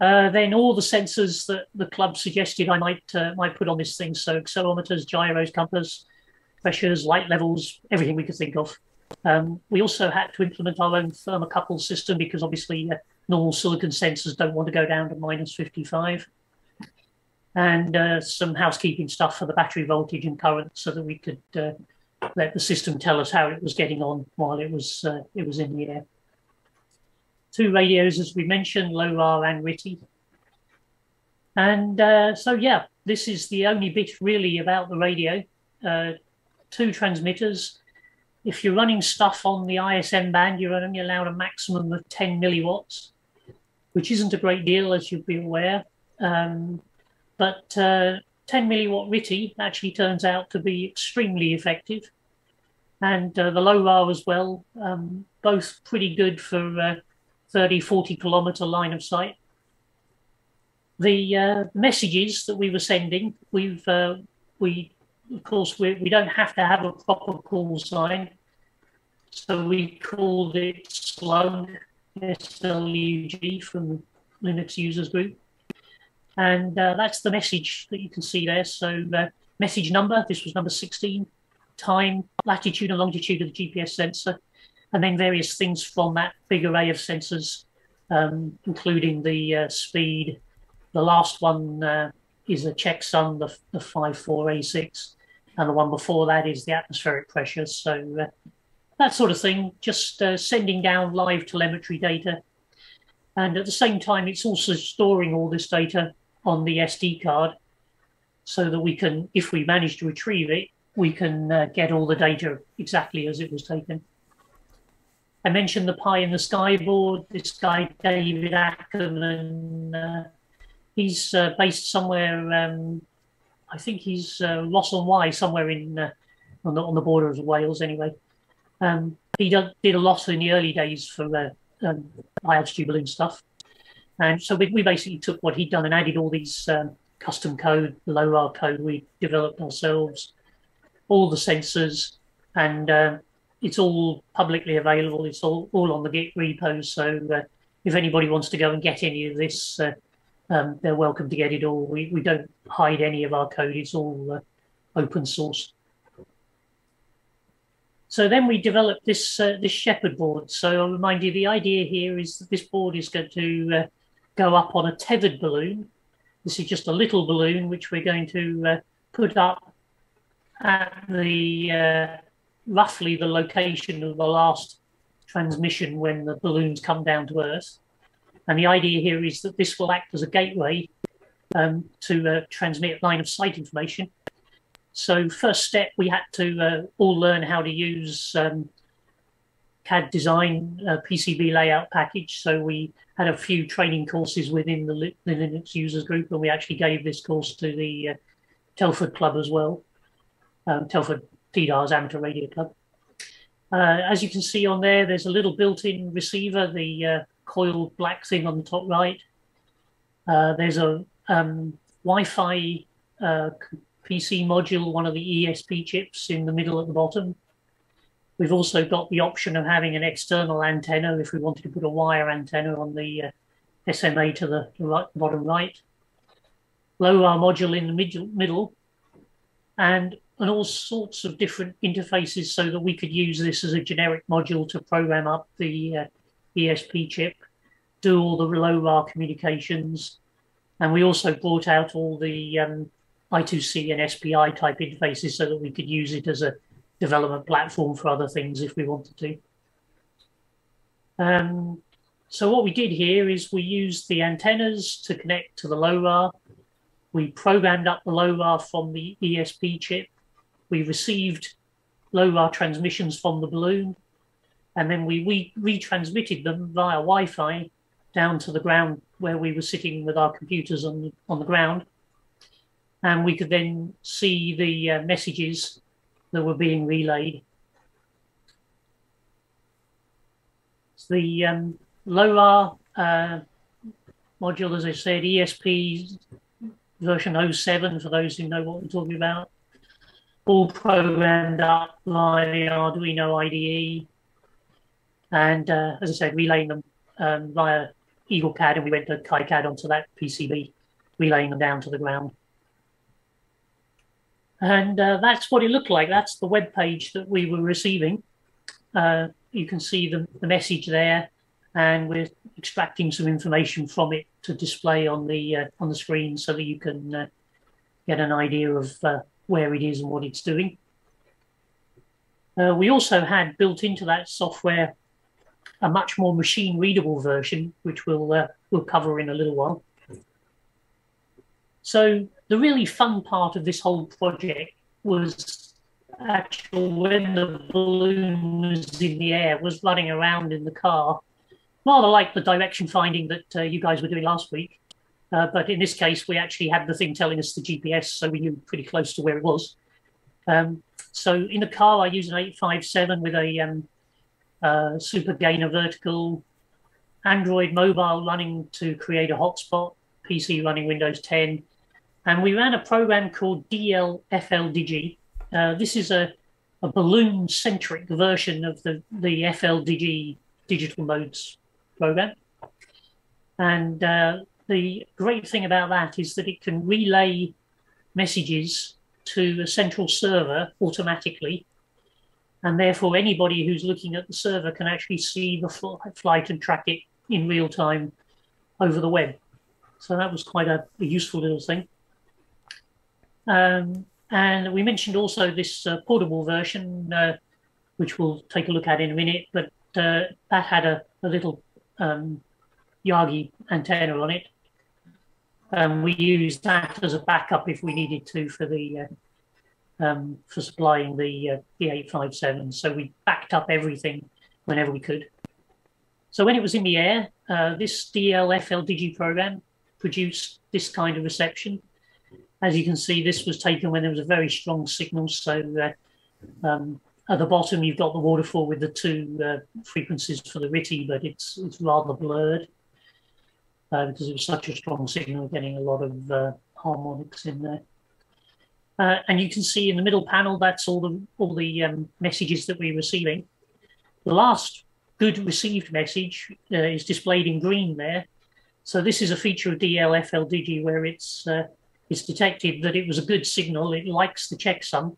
Then all the sensors that the club suggested I might put on this thing. So accelerometers, gyros, compass, pressures, light levels, everything we could think of. We also had to implement our own thermocouple system because obviously normal silicon sensors don't want to go down to -55. And some housekeeping stuff for the battery voltage and current so that we could let the system tell us how it was getting on while it was in the air. 2 radios, as we mentioned, LoRa and RTTY. And so, yeah, this is the only bit really about the radio. 2 transmitters. If you're running stuff on the ISM band, you're only allowed a maximum of 10 milliwatts, which isn't a great deal, as you'll be aware. But 10 milliwatt RTTY actually turns out to be extremely effective. And the LoRa as well, both pretty good for 30, 40 kilometer line of sight. The messages that we were sending, of course, we don't have to have a proper call sign. So we called it SLUG, S-L-U-G, from Linux Users Group. And that's the message that you can see there. So message number, this was number 16, time, latitude and longitude of the GPS sensor, and then various things from that big array of sensors, including the speed. The last one is a checksum, the 54A6, and the one before that is the atmospheric pressure. So that sort of thing, just sending down live telemetry data. And at the same time, it's also storing all this data on the SD card so that we can, if we manage to retrieve it, we can get all the data exactly as it was taken. I mentioned the Pi in the Sky board. This guy, David Ackerman, he's based somewhere, I think he's Ross on Wye, somewhere in on the border of Wales anyway. He did a lot in the early days for high altitude balloon stuff. And so we basically took what he'd done and added all these custom code, the LoRa code we developed ourselves, all the sensors, and it's all publicly available. It's all on the Git repos. So if anybody wants to go and get any of this, they're welcome to get it all. We don't hide any of our code. It's all open source. So then we developed this Shepherd board. So I'll remind you, the idea here is that this board is going to go up on a tethered balloon. This is just a little balloon which we're going to put up at the roughly the location of the last transmission when the balloons come down to Earth. And the idea here is that this will act as a gateway to transmit line of sight information. So first step, we had to all learn how to use CAD design, PCB layout package. So we had a few training courses within the Linux Users Group, and we actually gave this course to the Telford Club as well, Telford TDAR's Amateur Radio Club. As you can see on there, there's a little built-in receiver, the coiled black thing on the top right. There's a Wi-Fi PC module, one of the ESP chips in the middle at the bottom. We've also got the option of having an external antenna if we wanted to put a wire antenna on the SMA to the bottom right. LoRa module in the middle, and all sorts of different interfaces so that we could use this as a generic module to program up the ESP chip, do all the LoRa communications. And we also brought out all the I2C and SPI type interfaces so that we could use it as a development platform for other things if we wanted to. So what we did here is we used the antennas to connect to the LoRa. We programmed up the LoRa from the ESP chip. We received LoRa transmissions from the balloon, and then we retransmitted them via Wi-Fi down to the ground where we were sitting with our computers on the ground. and we could then see the messages that were being relayed. The LoRa module, as I said, ESP version 07, for those who know what we're talking about, all programmed up via the Arduino IDE, and as I said, relaying them via EagleCAD, and we went to KiCad onto that PCB, relaying them down to the ground. And that's what it looked like. That's the web page that we were receiving. You can see the message there, and we're extracting some information from it to display on the screen so that you can get an idea of where it is and what it's doing. We also had built into that software a much more machine readable version, which we'll cover in a little while. So the really fun part of this whole project was actually when the balloon was in the air, was running around in the car, rather like the direction finding that you guys were doing last week. But in this case, we actually had the thing telling us the GPS, so we knew pretty close to where it was. So in the car, I used an 857 with a super gainer vertical, Android mobile running to create a hotspot, PC running Windows 10. And we ran a program called DLFLDigi. This is a balloon-centric version of the FLDigi digital modes program. And the great thing about that is that it can relay messages to a central server automatically. And therefore, anybody who's looking at the server can actually see the flight and track it in real time over the web. So that was quite a useful little thing. And we mentioned also this portable version, which we'll take a look at in a minute, but that had a little Yagi antenna on it. We used that as a backup if we needed to for the for supplying the 857. So we backed up everything whenever we could. So when it was in the air, this DLFLDigi program produced this kind of reception. As you can see, this was taken when there was a very strong signal. So at the bottom, you've got the waterfall with the two frequencies for the RTTY, but it's rather blurred because it was such a strong signal, getting a lot of harmonics in there. And you can see in the middle panel, that's all the messages that we're receiving. The last good received message is displayed in green there. So this is a feature of DLFLDigi where it's detected that it was a good signal. It likes the checksum.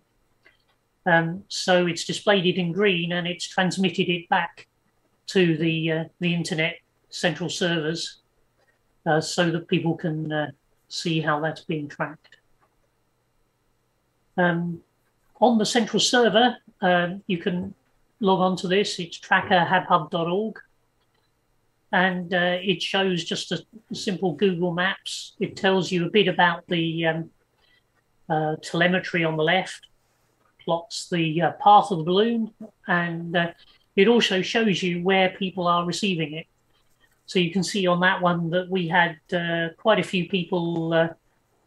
So it's displayed it in green and it's transmitted it back to the internet central servers so that people can see how that's being tracked. On the central server, you can log on to this. It's trackerhabhub.org. And it shows just a simple Google Maps. It tells you a bit about the telemetry on the left, plots the path of the balloon, and it also shows you where people are receiving it. So you can see on that one that we had quite a few people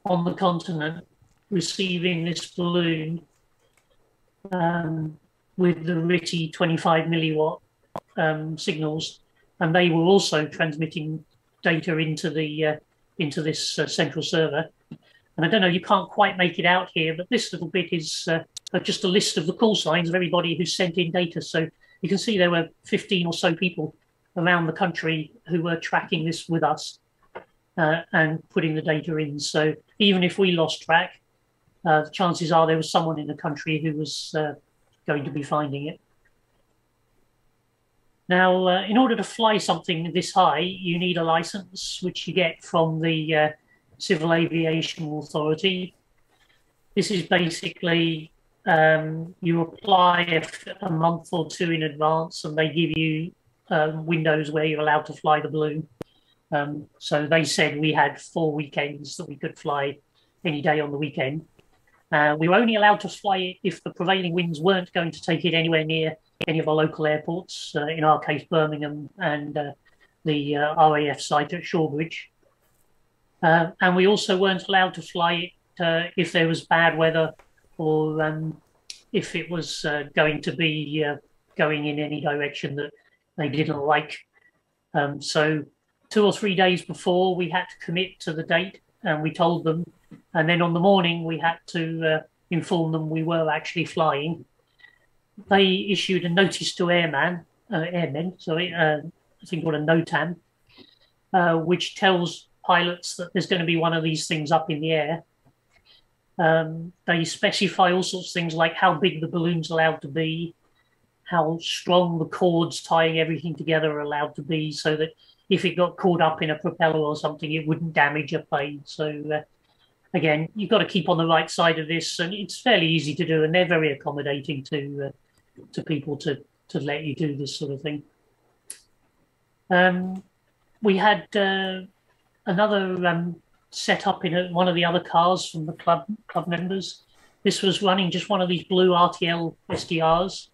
on the continent receiving this balloon with the RTTY 25 milliwatt signals. And they were also transmitting data into this central server. And I don't know, you can't quite make it out here, but this little bit is just a list of the call signs of everybody who sent in data. So you can see there were 15 or so people around the country who were tracking this with us and putting the data in. So even if we lost track, the chances are there was someone in the country who was going to be finding it. Now, in order to fly something this high, you need a license, which you get from the Civil Aviation Authority. This is basically, you apply a month or two in advance, and they give you windows where you're allowed to fly the balloon. So they said we had 4 weekends that we could fly any day on the weekend. We were only allowed to fly it if the prevailing winds weren't going to take it anywhere near any of our local airports, in our case, Birmingham and the RAF site at Shawbridge. And we also weren't allowed to fly it if there was bad weather or if it was going to be going in any direction that they didn't like. So 2 or 3 days before, we had to commit to the date, and we told them. And then on the morning, we had to inform them we were actually flying. They issued a notice to airmen, I think called a NOTAM, which tells pilots that there's going to be one of these things up in the air. They specify all sorts of things like how big the balloon's allowed to be, how strong the cords tying everything together are allowed to be, so that if it got caught up in a propeller or something, it wouldn't damage a plane. So again, you've got to keep on the right side of this, and it's fairly easy to do, and they're very accommodating to people to let you do this sort of thing. We had another set up in one of the other cars from the club members. This was running just one of these blue RTL SDRs.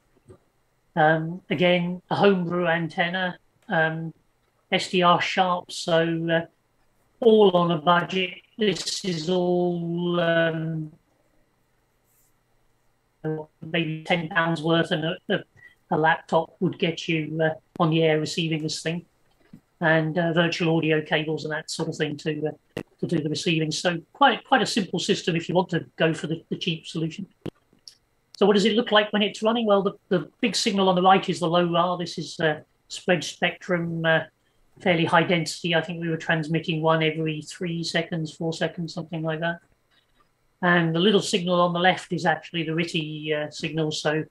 Again, a homebrew antenna, SDR sharp, so all on a budget. This is all maybe £10 worth, and a laptop would get you on the air receiving this thing, and virtual audio cables and that sort of thing to do the receiving. So quite a simple system if you want to go for the cheap solution. So what does it look like when it's running? Well, the big signal on the right is the LoRa. This is spread spectrum, fairly high density. I think we were transmitting one every 3 seconds, 4 seconds, something like that. And the little signal on the left is actually the RTTY signal. So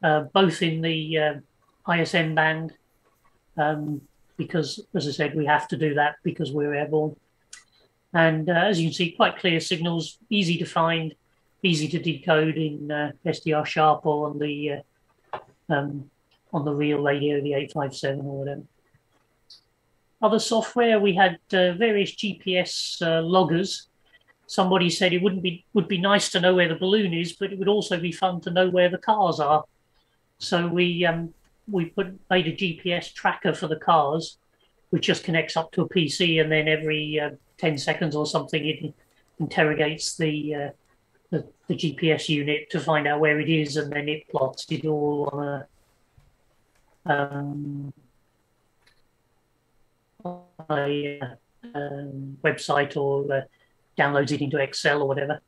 both in the ISM band, because, as I said, we have to do that because we're airborne. And as you can see, quite clear signals, easy to find, easy to decode in SDR sharp or on the real radio, the 857 or whatever. Other software, we had various GPS loggers. Somebody said it would be nice to know where the balloon is, but it would also be fun to know where the cars are. So we made a GPS tracker for the cars, which just connects up to a PC, and then every 10 seconds or something, it interrogates the GPS unit to find out where it is, and then it plots it all on a website or downloads it into Excel or whatever.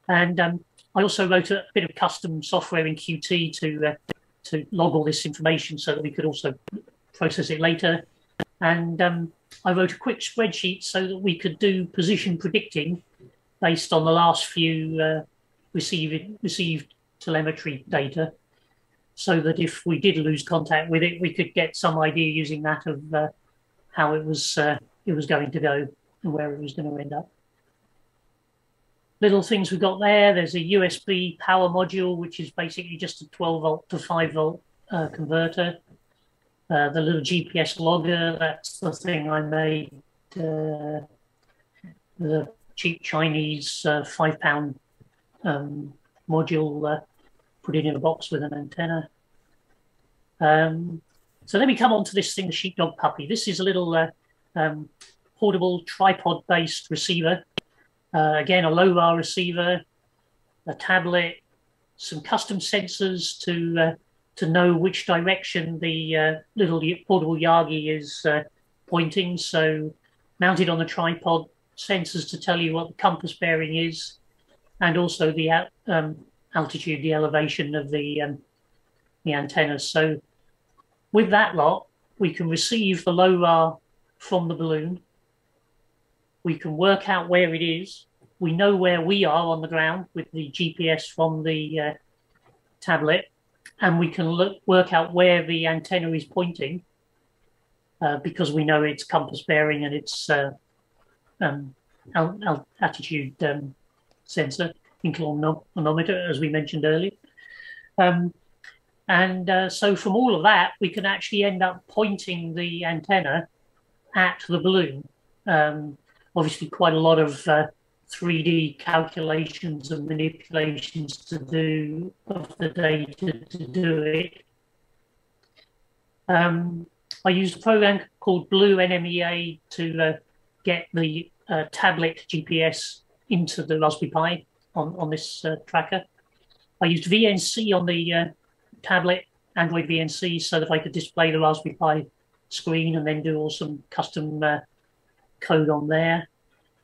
And I also wrote a bit of custom software in Qt to log all this information so that we could also process it later. And I wrote a quick spreadsheet so that we could do position predicting based on the last few received telemetry data, so that if we did lose contact with it, we could get some idea using that of how it was going to go and where it was going to end up. Little things we've got there. There's a USB power module, which is basically just a 12 volt to 5 volt converter. The little GPS logger, that's the thing I made. The cheap Chinese £5 module, put it in a box with an antenna. So let me come on to this thing, the sheepdog puppy. This is a little portable tripod-based receiver. Again, a LoRa receiver, a tablet, some custom sensors to know which direction the little portable Yagi is pointing. So mounted on the tripod, sensors to tell you what the compass bearing is, and also the altitude, the elevation of the antennas. So with that lot, we can receive the LoRa from the balloon. We can work out where it is. We know where we are on the ground with the GPS from the tablet, and we can work out where the antenna is pointing because we know its compass bearing and its attitude sensor, inclinometer, as we mentioned earlier. So from all of that, we can actually end up pointing the antenna at the balloon. Obviously, quite a lot of 3D calculations and manipulations to do of the data to do it. I used a program called Blue NMEA to get the tablet GPS into the Raspberry Pi on this tracker. I used VNC on the tablet, Android VNC, so that I could display the Raspberry Pi screen and then do some custom code on there.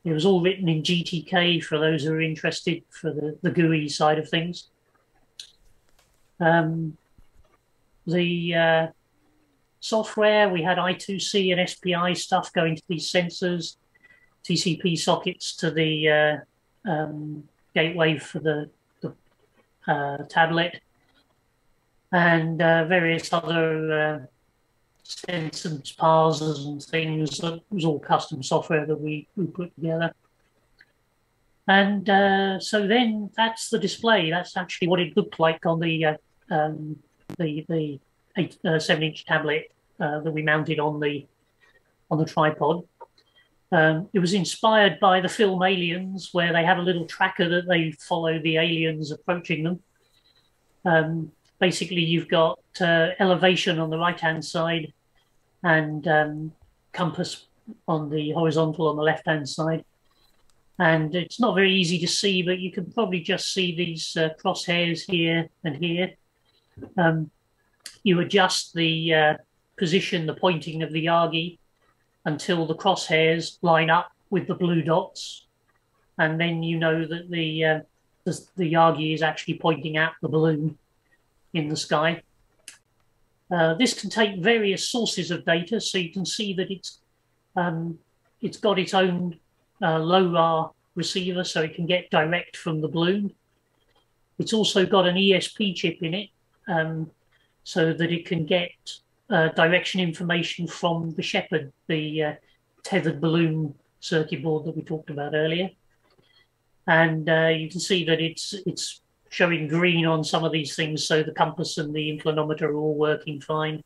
It was all written in GTK for those who are interested for the GUI side of things. The software, we had I2C and SPI stuff going to these sensors, TCP sockets to the gateway for the tablet, and various other sensors, parsers and things. That was all custom software that we put together. And so then that's the display. That's actually what it looked like on the 7-inch tablet that we mounted on the tripod. It was inspired by the film Aliens, where they have a little tracker that they follow the aliens approaching them. Basically, you've got elevation on the right-hand side and compass on the horizontal on the left-hand side. And it's not very easy to see, but you can probably just see these crosshairs here and here. You adjust the position, the pointing of the Yagi until the crosshairs line up with the blue dots. And then you know that the Yagi is actually pointing at the balloon in the sky. This can take various sources of data, so you can see that it's got its own LoRa receiver, so it can get direct from the balloon. It's also got an ESP chip in it, so that it can get direction information from the Shepherd, the tethered balloon circuit board that we talked about earlier. And you can see that it's showing green on some of these things, so the compass and the inclinometer are all working fine.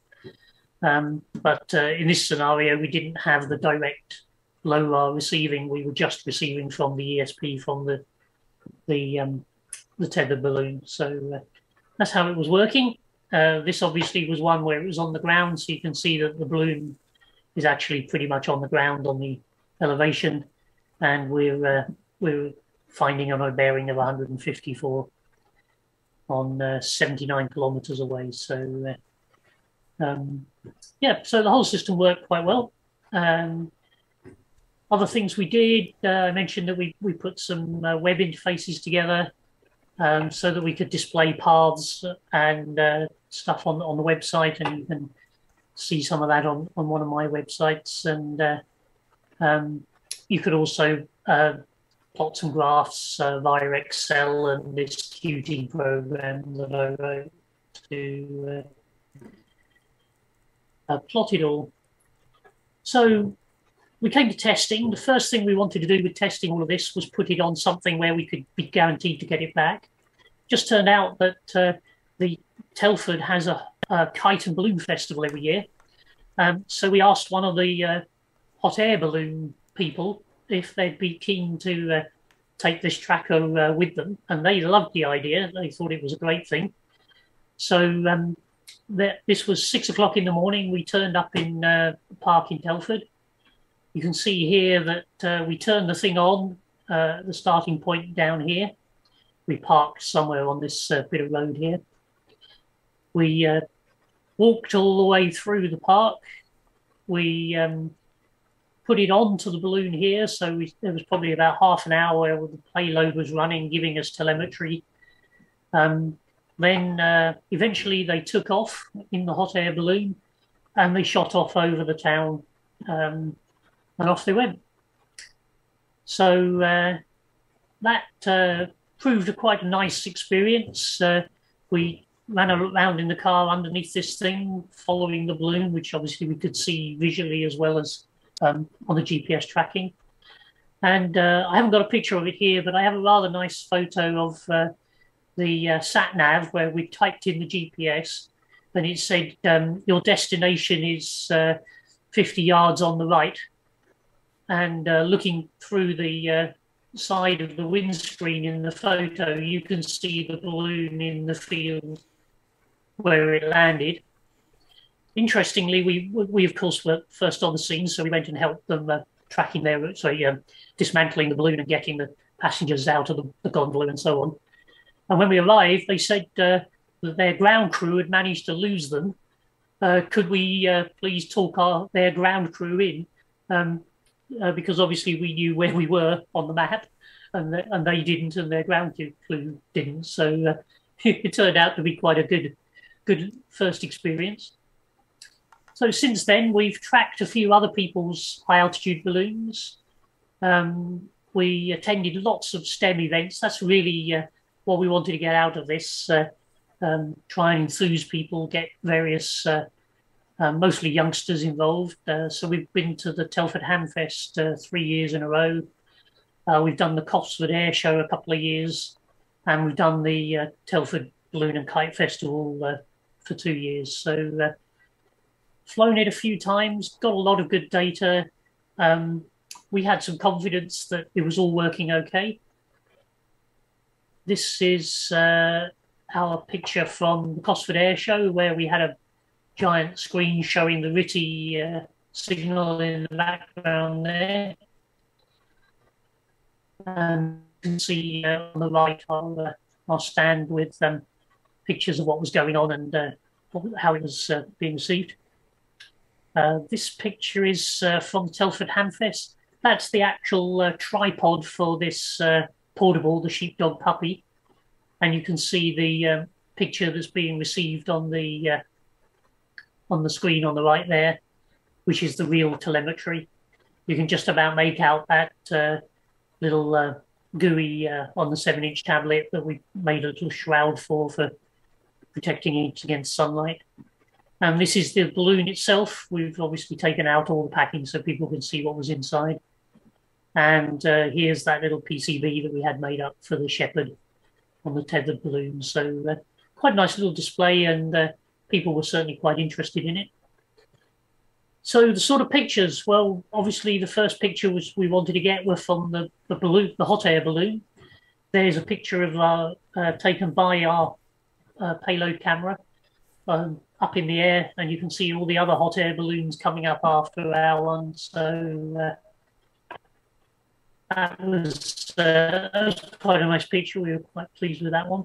But in this scenario, we didn't have the direct LoRa receiving. We were just receiving from the ESP from the tethered balloon. So that's how it was working. This obviously was one where it was on the ground, so you can see that the balloon is actually pretty much on the ground on the elevation, and we're finding a bearing of 154 on 79 kilometers away. So yeah, so the whole system worked quite well. Other things we did, I mentioned that we put some web interfaces together so that we could display paths and stuff on the website, and you can see some of that on one of my websites. And you could also plot some graphs via Excel and this Qt program that I wrote to plot it all. So we came to testing. The first thing we wanted to do with testing all of this was put it on something where we could be guaranteed to get it back. Just turned out that the Telford has a kite and balloon festival every year. So we asked one of the hot air balloon people if they'd be keen to take this tracker with them. And they loved the idea. They thought it was a great thing. So this was 6 o'clock in the morning. We turned up in the park in Telford. You can see here that we turned the thing on, the starting point down here. We parked somewhere on this bit of road here. We walked all the way through the park. We put it onto the balloon here. So there was probably about half an hour where the payload was running, giving us telemetry. Then eventually they took off in the hot air balloon and they shot off over the town. And off they went. So that proved quite a nice experience. We ran around in the car underneath this thing, following the balloon, which obviously we could see visually as well as on the GPS tracking. And I haven't got a picture of it here, but I have a rather nice photo of the sat-nav where we typed in the GPS, and it said, your destination is 50 yards on the right. And looking through the side of the windscreen in the photo, you can see the balloon in the field where it landed. Interestingly, we of course were first on the scene, so we went and helped them tracking their, dismantling the balloon and getting the passengers out of the gondola and so on. And when we arrived, they said that their ground crew had managed to lose them. Could we please talk their ground crew in? Because obviously we knew where we were on the map, and they didn't, and their ground crew didn't. So it turned out to be quite a good first experience. So since then, we've tracked a few other people's high altitude balloons. We attended lots of STEM events. That's really what we wanted to get out of this. Try and enthuse people, get various, mostly youngsters involved. So we've been to the Telford Hamfest 3 years in a row. We've done the Cosford Air Show a couple of years, and we've done the Telford Balloon and Kite Festival for 2 years. So flown it a few times, got a lot of good data. We had some confidence that it was all working okay. This is our picture from the Cosford Air Show, where we had a giant screen showing the RTTY signal in the background there. And you can see on the right our stand with pictures of what was going on and how it was being received. This picture is from Telford Hamfest. That's the actual tripod for this portable, the sheepdog puppy. And you can see the picture that's being received on the screen on the right there, which is the real telemetry. You can just about make out that little GUI on the 7-inch tablet that we made a little shroud for protecting it against sunlight. And this is the balloon itself. We've obviously taken out all the packing so people can see what was inside. And here's that little PCB that we had made up for the Shepherd on the tethered balloon. So quite a nice little display, and people were certainly quite interested in it. So the sort of pictures, well, obviously the first picture we wanted to get were from the balloon, the hot air balloon. There's a picture of taken by our payload camera up in the air, and you can see all the other hot air balloons coming up after our one. So that was quite a nice picture. We were quite pleased with that one.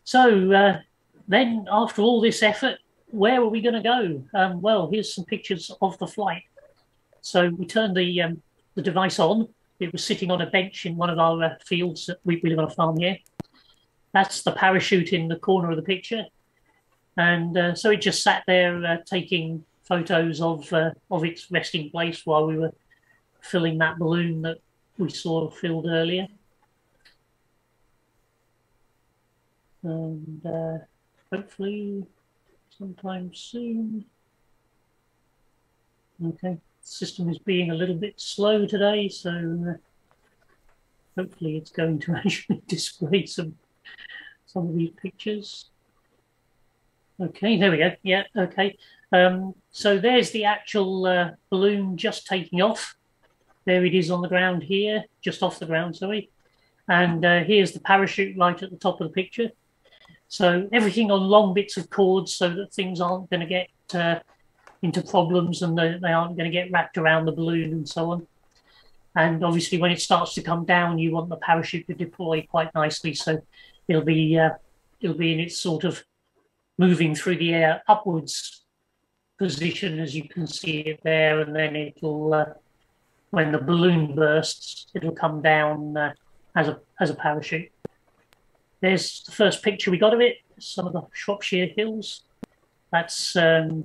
So then, after all this effort, where were we going to go? Well, here's some pictures of the flight. So we turned the device on. It was sitting on a bench in one of our fields. We live on a farm here. That's the parachute in the corner of the picture. And so it just sat there taking photos of its resting place while we were filling that balloon that we saw filled earlier. And hopefully sometime soon. Okay, the system is being a little bit slow today, so hopefully it's going to actually display some of these pictures. Okay, there we go. Yeah, okay. So there's the actual balloon just taking off. There it is on the ground here, just off the ground, sorry. And here's the parachute right at the top of the picture. So everything on long bits of cord so that things aren't going to get into problems and they aren't going to get wrapped around the balloon and so on. And obviously when it starts to come down, you want the parachute to deploy quite nicely. So it'll be in its sort of moving through the air upwards position, as you can see it there, and then it'll when the balloon bursts, it'll come down as a parachute. There's the first picture we got of it, some of the Shropshire Hills. That's the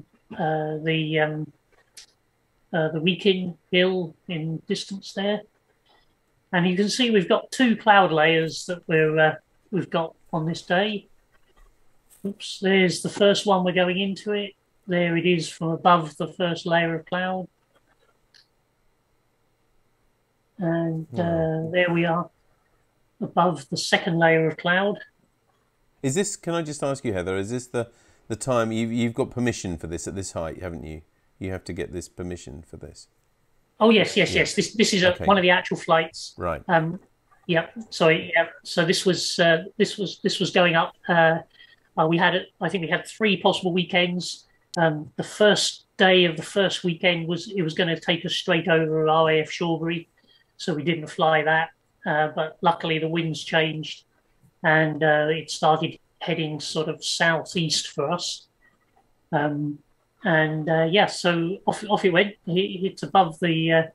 Wrekin Hill in distance there, and you can see we've got two cloud layers that we've got on this day. Oops, there's the first one we're going into it. There it is from above the first layer of cloud. And there we are above the second layer of cloud. Is this, can I just ask you, Heather, is this the time, you've got permission for this at this height, haven't you? You have to get this permission for this. Oh, yes. This is one of the actual flights. Right. Yeah, sorry. Yeah. So this was going up. I think we had 3 possible weekends. The first day of the first weekend was going to take us straight over RAF Shawbury, so we didn't fly that. but luckily the winds changed and it started heading sort of southeast for us. Yeah, so off it went. It's above the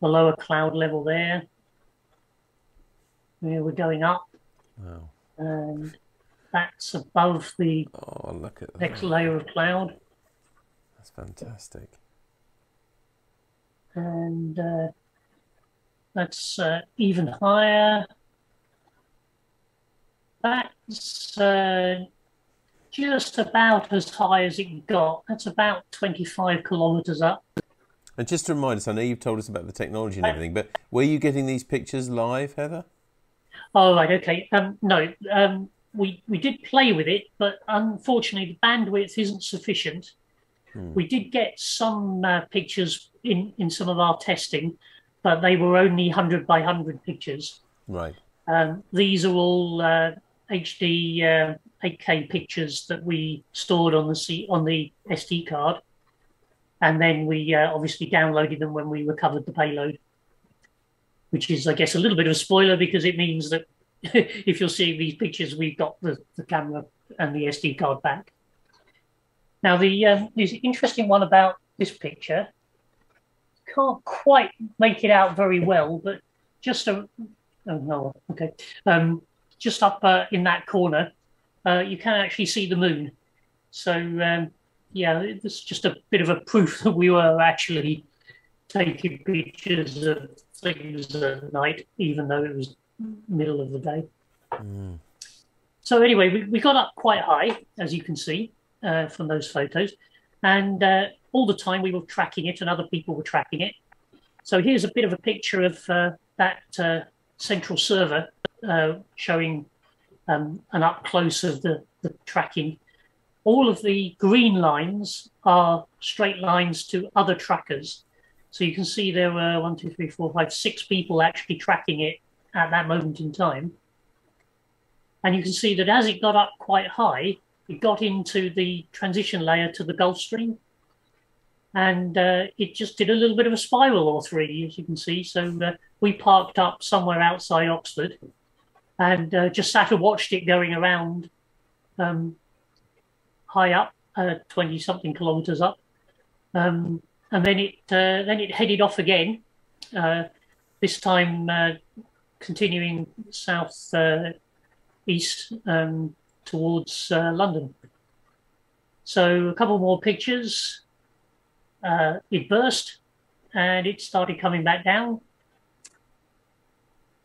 lower cloud level there. We're going up. Wow. And that's above the look at that. Next layer of cloud. That's fantastic. And that's even higher. That's just about as high as it got. That's about 25 kilometres up. And just to remind us, I know you've told us about the technology and everything, but were you getting these pictures live, Heather? Oh, right, okay. No, we did play with it, but unfortunately the bandwidth isn't sufficient. We did get some pictures in some of our testing, but they were only 100 by 100 pictures. Right. These are all HD 8K pictures that we stored on the SD card, and then we obviously downloaded them when we recovered the payload, which is, I guess, a little bit of a spoiler because it means that if you're seeing these pictures, we've got the camera and the SD card back. Now, the interesting one about this picture, can't quite make it out very well, but just just up in that corner, you can actually see the moon. So, yeah, it's just a bit of a proof that we were actually taking pictures of things at night, even though it was middle of the day. So anyway, we got up quite high, as you can see from those photos, and all the time we were tracking it and other people were tracking it. So here's a bit of a picture of that central server showing an up close of the tracking. All of the green lines are straight lines to other trackers. So you can see there were 1, 2, 3, 4, 5, 6 people actually tracking it at that moment in time. And you can see that as it got up quite high, it got into the transition layer to the Gulf Stream. And it just did a little bit of a spiral or three, as you can see. So we parked up somewhere outside Oxford and just sat and watched it going around high up, 20-something kilometres up. And then it headed off again, this time continuing south east towards London. So a couple more pictures. It burst and it started coming back down.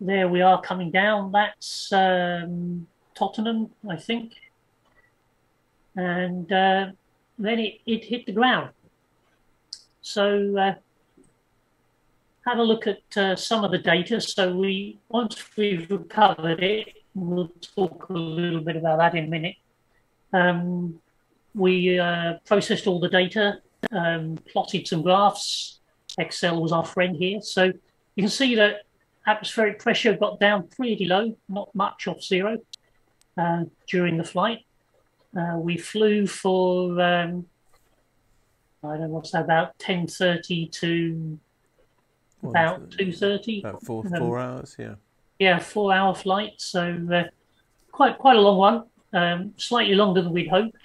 There we are coming down. That's Tottenham, I think. And then it hit the ground. So have a look at some of the data. So once we've recovered it, we'll talk a little bit about that in a minute. We processed all the data, plotted some graphs. Excel was our friend here. So you can see that atmospheric pressure got down pretty low, not much off zero during the flight. We flew for, I don't know, what's that, about 10:30 to about 2:30. About four hours, yeah. Yeah, 4-hour flight. So quite a long one, slightly longer than we'd hoped.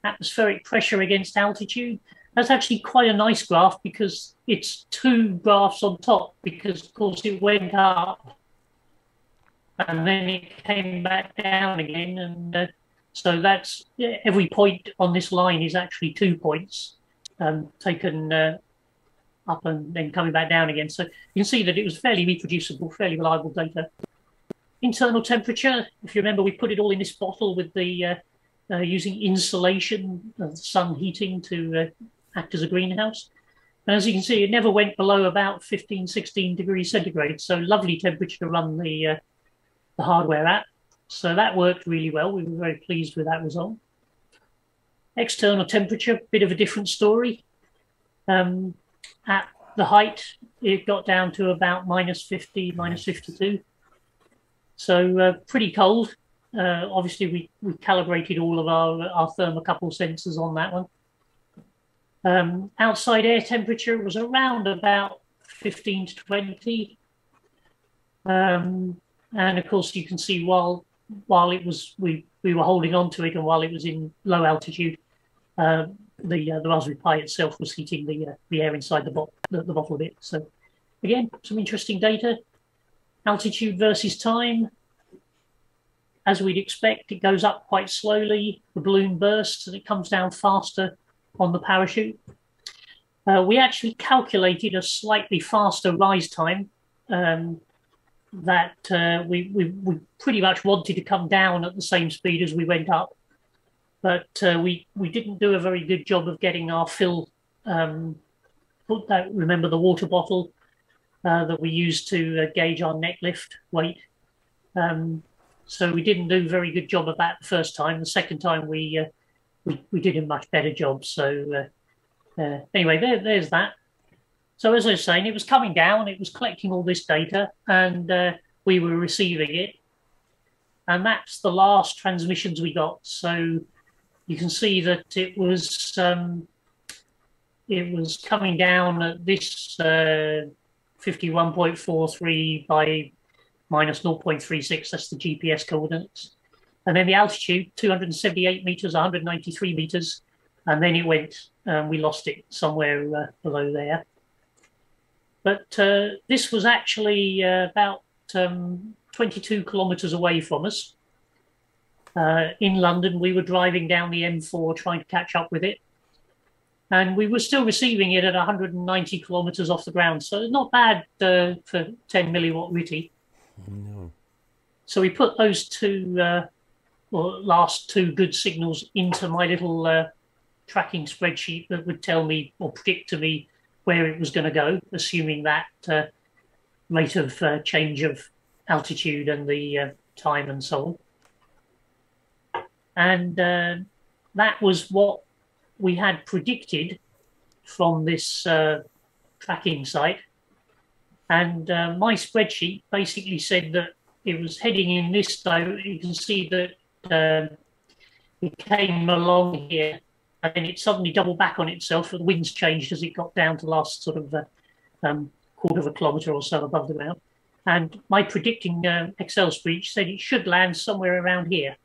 Atmospheric pressure against altitude. That's actually quite a nice graph because it's 2 graphs on top because, of course, it went up and then it came back down again. And so that's every point on this line is actually 2 points taken up and then coming back down again. So you can see that it was fairly reproducible, fairly reliable data. Internal temperature, if you remember, we put it all in this bottle with the using insulation, sun heating to act as a greenhouse. And as you can see, it never went below about 15, 16 degrees centigrade. So lovely temperature to run the hardware at. So that worked really well. We were very pleased with that result. External temperature, bit of a different story. At the height, it got down to about -50, -52. So pretty cold. Obviously, we calibrated all of our thermocouple sensors on that one. Outside air temperature was around about 15 to 20. And of course, you can see while it was we were holding on to it, and while it was in low altitude, the Raspberry Pi itself was heating the air inside the bottle a bit. So again, some interesting data. Altitude versus time. As we'd expect, it goes up quite slowly. The balloon bursts and it comes down faster on the parachute. We actually calculated a slightly faster rise time that we pretty much wanted to come down at the same speed as we went up. But we didn't do a very good job of getting our fill. Remember the water bottle that we used to gauge our neck lift weight. So we didn't do a very good job of that the first time. The second time we did a much better job. So anyway, there's that. So as I was saying, it was coming down. It was collecting all this data, and we were receiving it. And that's the last transmissions we got. So you can see that it was coming down at this 51.43 by minus 0.36. That's the GPS coordinates. And then the altitude, 278 meters, 193 meters. And then it went, we lost it somewhere below there. But this was actually about 22 kilometers away from us. In London, we were driving down the M4 trying to catch up with it. And we were still receiving it at 190 kilometers off the ground. So not bad for 10 milliwatt RTTY. No. So we put those last two good signals into my little tracking spreadsheet that would tell me or predict to me where it was going to go, assuming that rate of change of altitude and the time and so on. And that was what we had predicted from this tracking site. And my spreadsheet basically said that it was heading in this direction. You can see that it came along here, and then it suddenly doubled back on itself. The winds changed as it got down to the last sort of quarter of a kilometre or so above the ground. And my predicting Excel spreadsheet said it should land somewhere around here.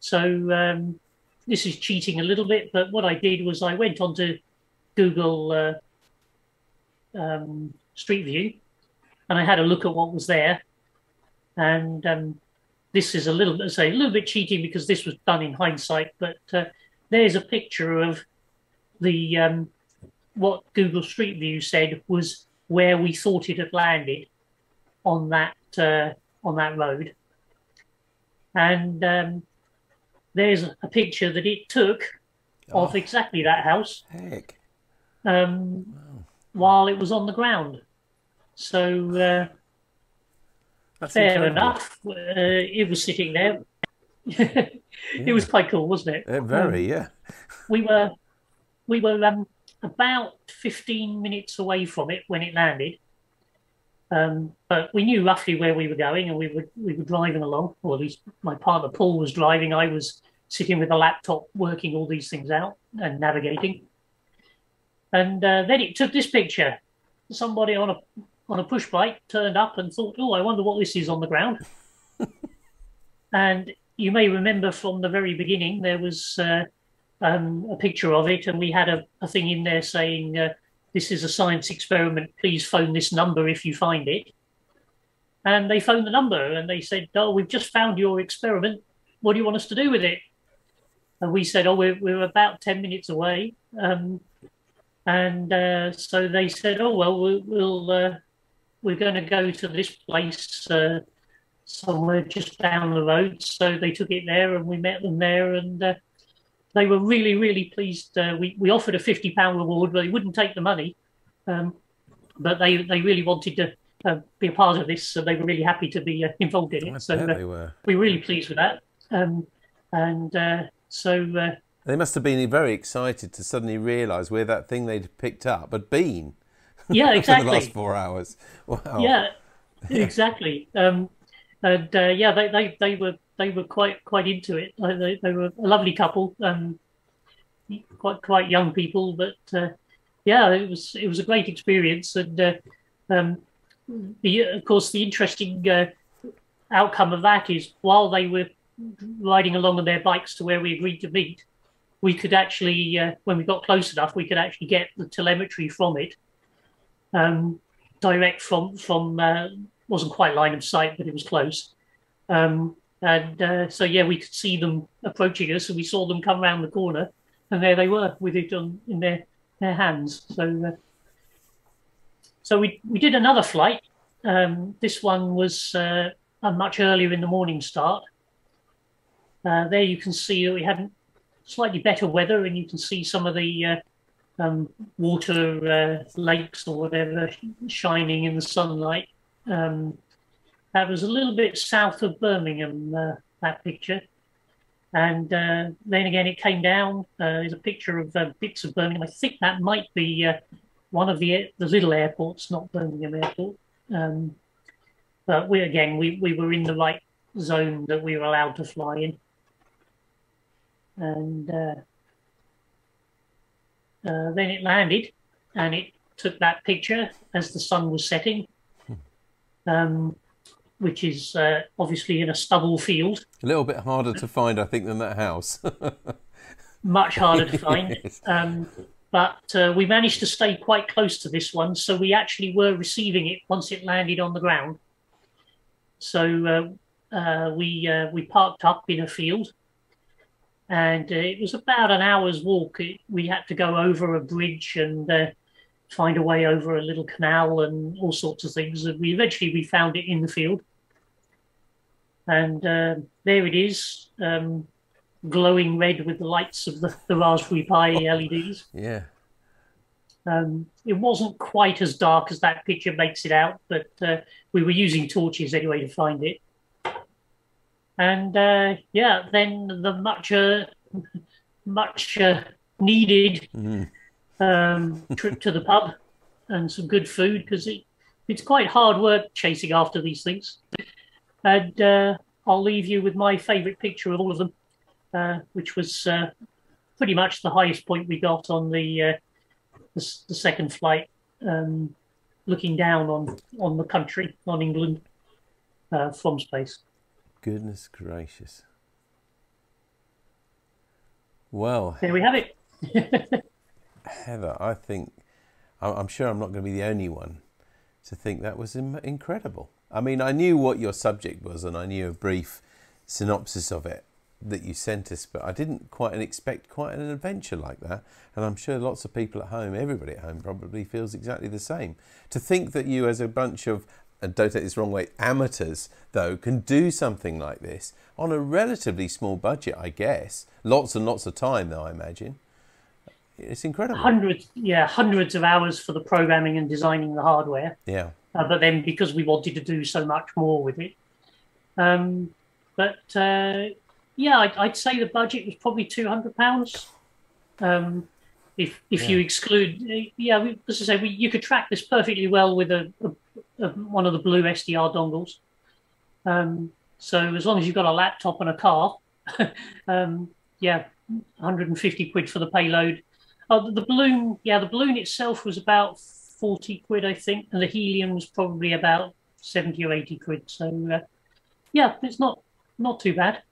So this is cheating a little bit, but what I did was I went onto Google Street View, and I had a look at what was there. And this is a little bit cheating because this was done in hindsight, but there's a picture of the what Google Street View said was where we thought it had landed on that road. And there's a picture that it took of exactly that house. Heck. While it was on the ground. So fair enough. It was sitting there. It was quite cool, wasn't it? Very, yeah. We were about 15 minutes away from it when it landed. But we knew roughly where we were going, and we were driving along, or at least my partner Paul was driving. I was sitting with a laptop working all these things out and navigating. And then it took this picture. Somebody on a push bike turned up and thought, "Oh, I wonder what this is on the ground." And you may remember from the very beginning there was a picture of it, and we had a thing in there saying, "This is a science experiment. Please phone this number if you find it." And they phoned the number and they said, "Oh, we've just found your experiment. What do you want us to do with it?" And we said, "Oh, we're about 10 minutes away." So they said, "Oh, well, we're going to go to this place somewhere just down the road." So they took it there, and we met them there, and they were really, really pleased. We offered a £50 reward, but they wouldn't take the money. But they really wanted to be a part of this, so they were really happy to be involved in it. So we were really pleased with that. They must have been very excited to suddenly realise where that thing they'd picked up had been. Yeah, exactly. For the last 4 hours. Wow. Yeah, exactly. They were quite into it. They were a lovely couple, quite young people, but it was a great experience. And of course, the interesting outcome of that is while they were riding along on their bikes to where we agreed to meet, we could actually, when we got close enough, we could actually get the telemetry from it, direct from wasn't quite line of sight, but it was close. So yeah, we could see them approaching us, and we saw them come around the corner, and there they were with it in their hands. So we did another flight. This one was a much earlier in the morning start. There you can see that we had slightly better weather, and you can see some of the water lakes or whatever shining in the sunlight. That was a little bit south of Birmingham, that picture. And then again, it came down. There's a picture of bits of Birmingham. I think that might be one of the little airports, not Birmingham Airport. But we were in the right zone that we were allowed to fly in. And then it landed, and it took that picture as the sun was setting, which is obviously in a stubble field. A little bit harder to find, I think, than that house. Much harder to find. Yes. But we managed to stay quite close to this one, so we actually were receiving it once it landed on the ground. So we parked up in a field, and it was about an hour's walk. We had to go over a bridge and find a way over a little canal and all sorts of things. And we found it in the field, and there it is, glowing red with the lights of the Raspberry Pi LEDs. Yeah. It wasn't quite as dark as that picture makes it out, but we were using torches anyway to find it. And then the much needed trip to the pub and some good food, because it's quite hard work chasing after these things. And I'll leave you with my favourite picture of all of them, which was pretty much the highest point we got on the second flight, looking down on the country, on England, from space. Goodness gracious. Well, there we have it. Heather, I'm sure I'm not going to be the only one to think that was incredible. I mean, I knew what your subject was, and I knew a brief synopsis of it that you sent us, but I didn't quite expect quite an adventure like that. And I'm sure lots of people at home, everybody at home probably feels exactly the same. To think that you, as a bunch of, and don't take this the wrong way, amateurs, though, can do something like this on a relatively small budget, I guess. Lots and lots of time, though, I imagine. It's incredible. Hundreds of hours for the programming and designing the hardware. Yeah. But then because we wanted to do so much more with it. I'd say the budget was probably £200. If you exclude, as I say, you could track this perfectly well with one of the blue SDR dongles. So as long as you've got a laptop and a car, 150 quid for the payload. The balloon itself was about 40 quid, I think, and the helium was probably about 70 or 80 quid. So it's not too bad.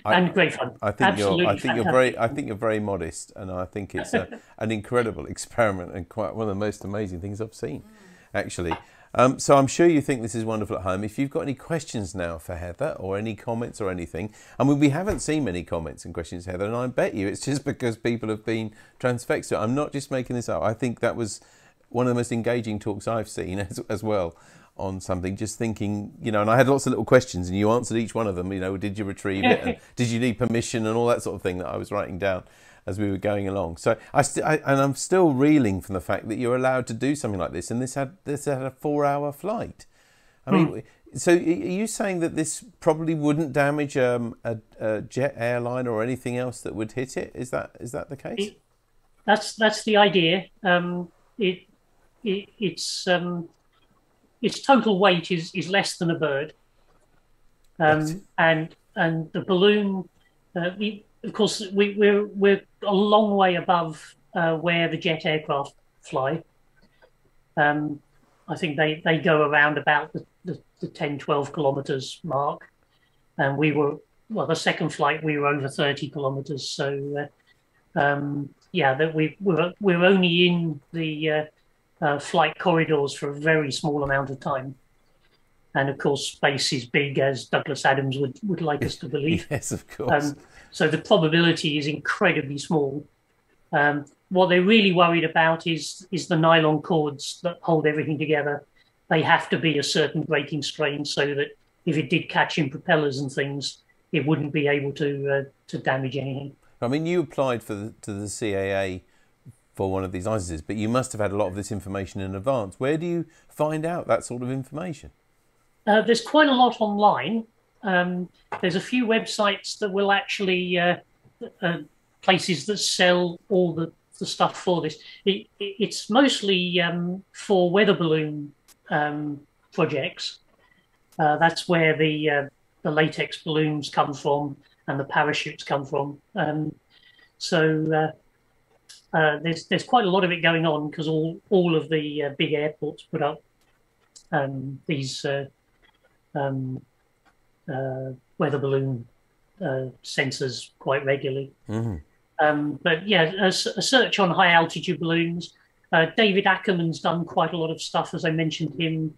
And great fun. I think you're very modest, and I think it's an incredible experiment and quite one of the most amazing things I've seen, actually. So I'm sure you think this is wonderful at home. If you've got any questions now for Heather, or any comments or anything, I mean, we haven't seen many comments and questions, Heather, and I bet you it's just because people have been transfixed. I'm not just making this up. I think that was one of the most engaging talks I've seen as well on something, just thinking, and I had lots of little questions, and you answered each one of them. Did you retrieve it, and did you need permission, and all that sort of thing that I was writing down as we were going along. So I'm still reeling from the fact that you're allowed to do something like this, and this had a 4-hour flight. I mean, so are you saying that this probably wouldn't damage a jet airline or anything else that would hit it? Is that the case? That's the idea. Its total weight is less than a bird, and the balloon. Of course, we're a long way above where the jet aircraft fly, I think they go around about the 10, 12 kilometers mark. And we were, well, the second flight, we were over 30 kilometers. So, yeah, that we're only in the flight corridors for a very small amount of time. And of course, space is big, as Douglas Adams would like us to believe. Yes, of course. So the probability is incredibly small. What they're really worried about is the nylon cords that hold everything together. They have to be a certain braking strain so that if it did catch in propellers and things, it wouldn't be able to damage anything. I mean, you applied to the CAA for one of these licenses, but you must have had a lot of this information in advance. Where do you find out that sort of information? There's quite a lot online. There's a few websites that will actually, places that sell all the stuff for this. It's mostly for weather balloon projects. That's where the latex balloons come from and the parachutes come from. So there's quite a lot of it going on because all of the big airports put up these weather balloon sensors quite regularly. Mm-hmm. But yeah, a search on high altitude balloons. David Ackerman's done quite a lot of stuff, as I mentioned him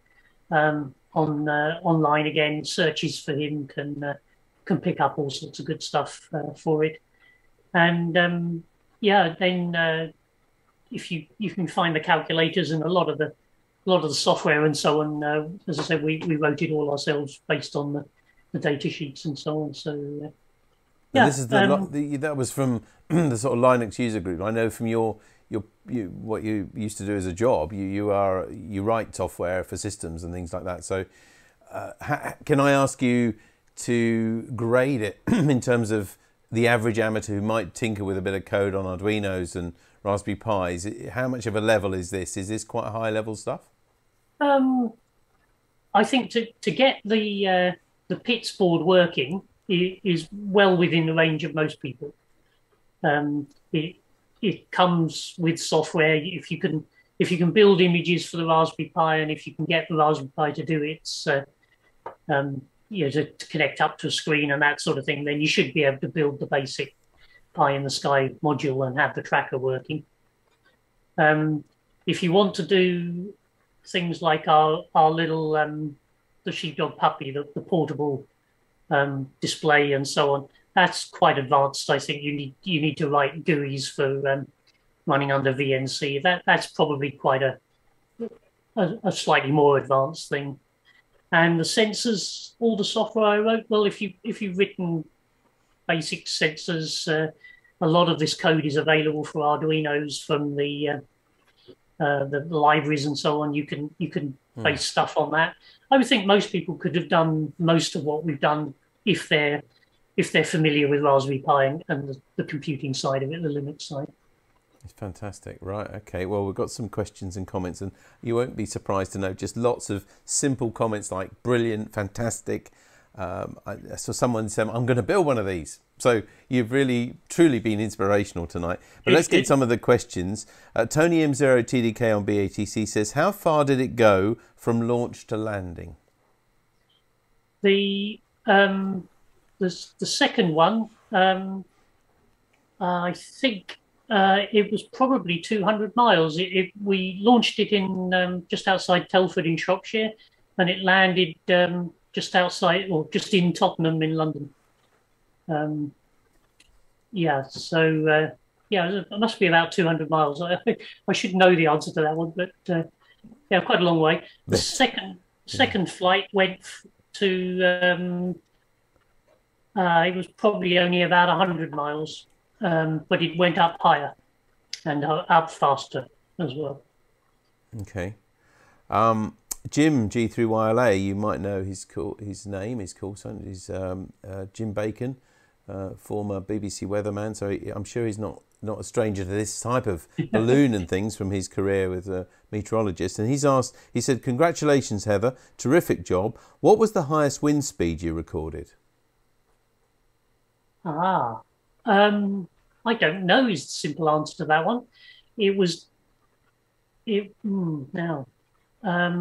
online again. Searches for him can pick up all sorts of good stuff for it. And yeah, then if you can find the calculators and a lot of the software and so on. As I said, we wrote it all ourselves based on the data sheets and so on. So yeah, this is that was from the sort of Linux user group. I know from your what you used to do as a job. You write software for systems and things like that. So can I ask you to grade it in terms of the average amateur who might tinker with a bit of code on Arduinos and Raspberry Pis? How much of a level is this? Is this quite high level stuff? I think to get the PITS board working is well within the range of most people. It comes with software. If you can build images for the Raspberry Pi, and if you can get the Raspberry Pi to do it, to connect up to a screen and that sort of thing, then you should be able to build the basic Pi in the Sky module and have the tracker working. If you want to do things like our little the sheepdog puppy, the portable display and so on, that's quite advanced. I think you need to write GUIs for running under VNC. That's probably quite a slightly more advanced thing. And the sensors, all the software I wrote, well, if you've written basic sensors, a lot of this code is available for Arduinos from the libraries and so on. You can base stuff on that. I would think most people could have done most of what we've done if they're familiar with Raspberry Pi and the computing side of it, the Linux side. It's fantastic. Right, okay. Well, we've got some questions and comments, and you won't be surprised to know just lots of simple comments like brilliant, fantastic. I saw someone say, I'm going to build one of these. So you've really, truly been inspirational tonight. But let's get some of the questions. Tony M0TDK on BATC says, how far did it go from launch to landing? The second one, I think it was probably 200 miles. We launched it in just outside Telford in Shropshire, and it landed just outside, or just in Tottenham in London. Yeah, so yeah, it must be about 200 miles. I should know the answer to that one, but yeah, quite a long way. The second flight went to it was probably only about 100 miles, but it went up higher and up faster as well. Okay. Jim G3YLA, you might know his name, his call sign is Jim Bacon, former BBC weatherman. So I'm sure he's not a stranger to this type of balloon and things from his career as a meteorologist. And he said, congratulations, Heather, terrific job. What was the highest wind speed you recorded? I don't know is the simple answer to that one. Now, At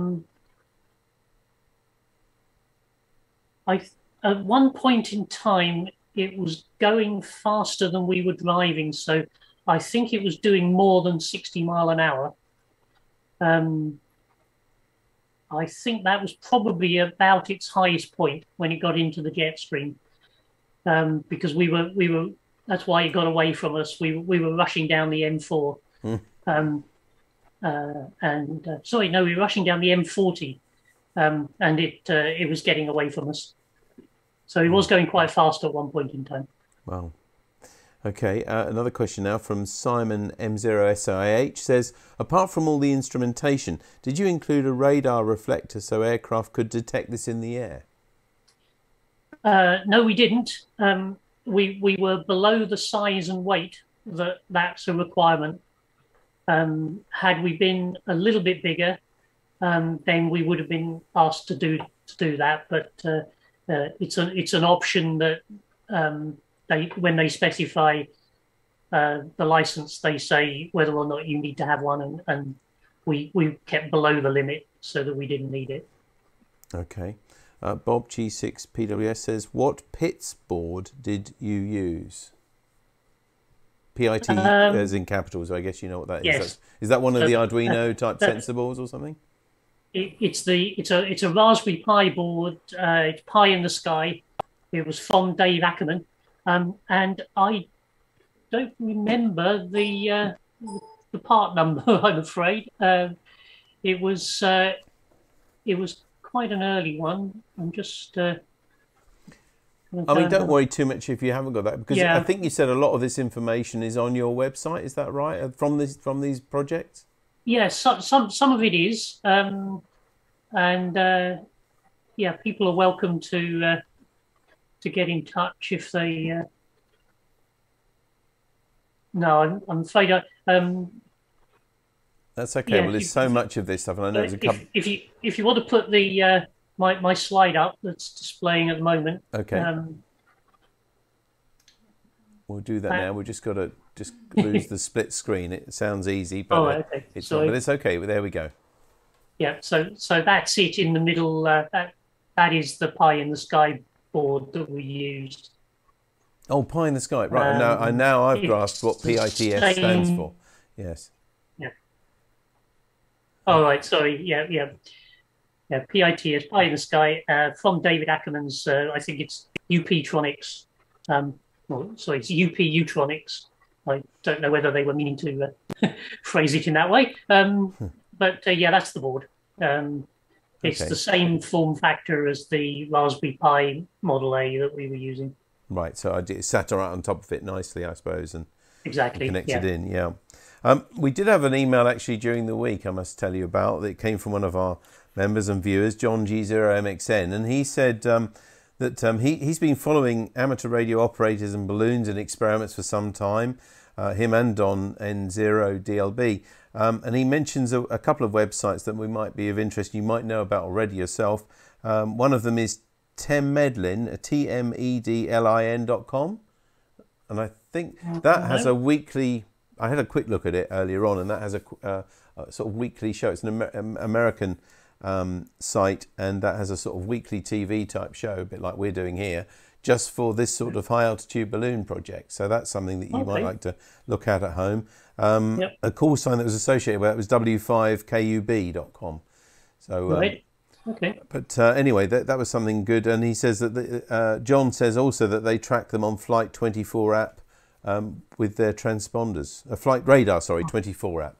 one point in time, it was going faster than we were driving, so I think it was doing more than 60 mile an hour. I think that was probably about its highest point when it got into the jet stream, because we were. That's why it got away from us. We were rushing down the M4, sorry, no, we were rushing down the M40, and it was getting away from us. So it was going quite fast at one point in time. Wow. Okay, another question now from Simon M0HMO says, apart from all the instrumentation, did you include a radar reflector so aircraft could detect this in the air? No, we didn't. We were below the size and weight that's a requirement. Had we been a little bit bigger, then we would have been asked to do that. But it's an option that when they specify the license, they say whether or not you need to have one, and we kept below the limit so that we didn't need it. Okay. Bob G6PWS says, what PITS board did you use? PIT as in capitals, I guess you know what that is. Yes. Is that one of the Arduino type sensor boards or something? It's a Raspberry Pi board. It's Pi in the Sky. It was from Dave Ackerman, and I don't remember the part number. I'm afraid it was quite an early one. I'm just. I mean, don't worry too much if you haven't got that, because I think you said a lot of this information is on your website. Is that right? From these projects? Yes, some of it is, and people are welcome to get in touch if they. No, I'm afraid that's okay. Well, there's so much of this stuff, and I know there's a couple. If you want to put the my slide up that's displaying at the moment. Okay. We'll do that now. We've just got to lose the split screen. It sounds easy, but it's not. But it's okay. Well, there we go. Yeah. So that's it in the middle. That is the Pi in the Sky board that we used. Oh, Pi in the Sky. Right. Now I've grasped what PITS stands for. Yes. Yeah. All right. Sorry. Yeah. PITS, Pi in the Sky, from David Ackerman's. I think it's UP-tronics. It's UP Utronics. I don't know whether they were meaning to phrase it in that way. But that's the board. It's the same form factor as the Raspberry Pi Model A that we were using. Right, so it sat right on top of it nicely, I suppose, and exactly connected in. Yeah. We did have an email actually during the week, I must tell you about. It came from one of our members and viewers, John G0MXN, and he said that he's been following amateur radio operators and balloons and experiments for some time, him and Don N0DLB, and he mentions a couple of websites that we might be of interest, you might know about already yourself. One of them is Temmedlin, TMEDLIN.com, and I think that has a weekly, I had a quick look at it earlier on, and that has a sort of weekly show. It's an American site, and that has a sort of weekly TV type show, a bit like we're doing here, just for this sort of high altitude balloon project. So that's something that you might like to look at home. A call sign that was associated with that was W5KUB.com. So but anyway, that was something good. And he says that John says also that they track them on Flight 24 app with their transponders, Flight Radar, sorry, 24 app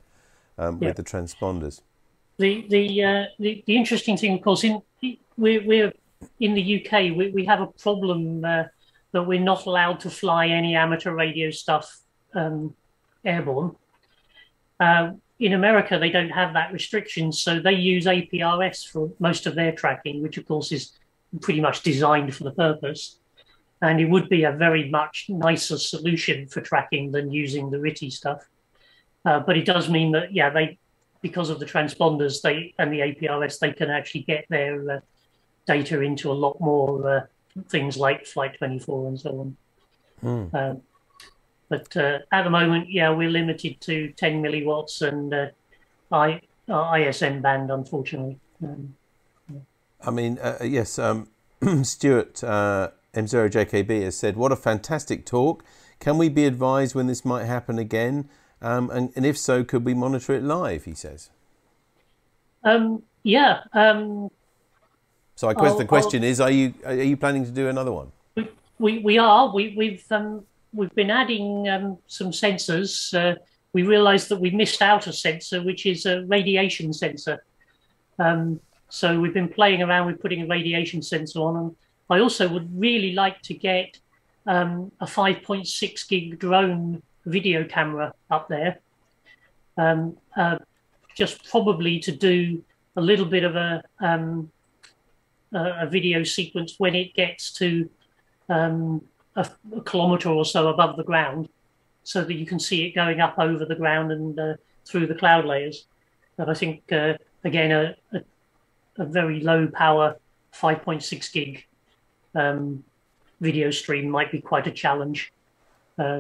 with the transponders. The interesting thing, of course, we're in the UK. We have a problem that we're not allowed to fly any amateur radio stuff airborne. In America, they don't have that restriction, so they use APRS for most of their tracking, which of course is pretty much designed for the purpose. And it would be a very much nicer solution for tracking than using the RTTY stuff. But it does mean that, because of the transponders and the APRS, they can actually get their data into a lot more things like Flight 24 and so on. But at the moment, we're limited to 10 milliwatts, and ISM band, unfortunately. I mean, yes, Stuart M0JKB has said, what a fantastic talk. Can we be advised when this might happen again? And if so, could we monitor it live, he says. Yeah. So I guess the question is, are you planning to do another one? We are. We've been adding some sensors. We realised that we missed out a sensor, which is a radiation sensor. So we've been playing around with putting a radiation sensor on. And I also would really like to get a 5.6 gig drone video camera up there, just probably to do a little bit of a video sequence when it gets to a kilometre or so above the ground, so that you can see it going up over the ground and through the cloud layers. But I think, again, a very low power 5.6 gig video stream might be quite a challenge.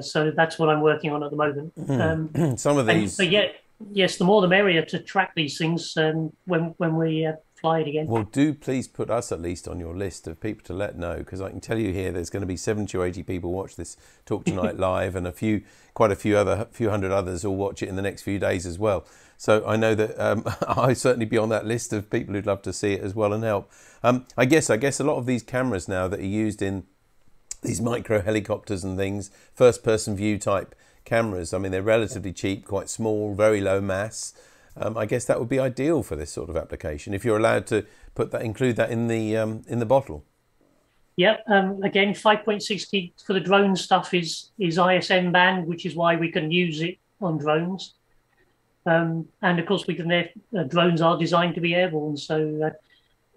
So that's what I'm working on at the moment. Some of these... But yeah, yes, the more the merrier to track these things when we fly it again. Well, do please put us at least on your list of people to let know, because I can tell you here there's going to be 70 or 80 people watch this talk tonight live, and quite a few hundred others will watch it in the next few days as well. So I know that I'll certainly be on that list of people who'd love to see it as well and help. I guess a lot of these cameras now that are used in these micro helicopters and things, first person view type cameras, I mean, they're relatively cheap, quite small, very low mass. I guess that would be ideal for this sort of application if you're allowed to include that in the bottle. Yeah, again, 5.6 gig for the drone stuff is ISM band, which is why we can use it on drones. And of course, drones are designed to be airborne, so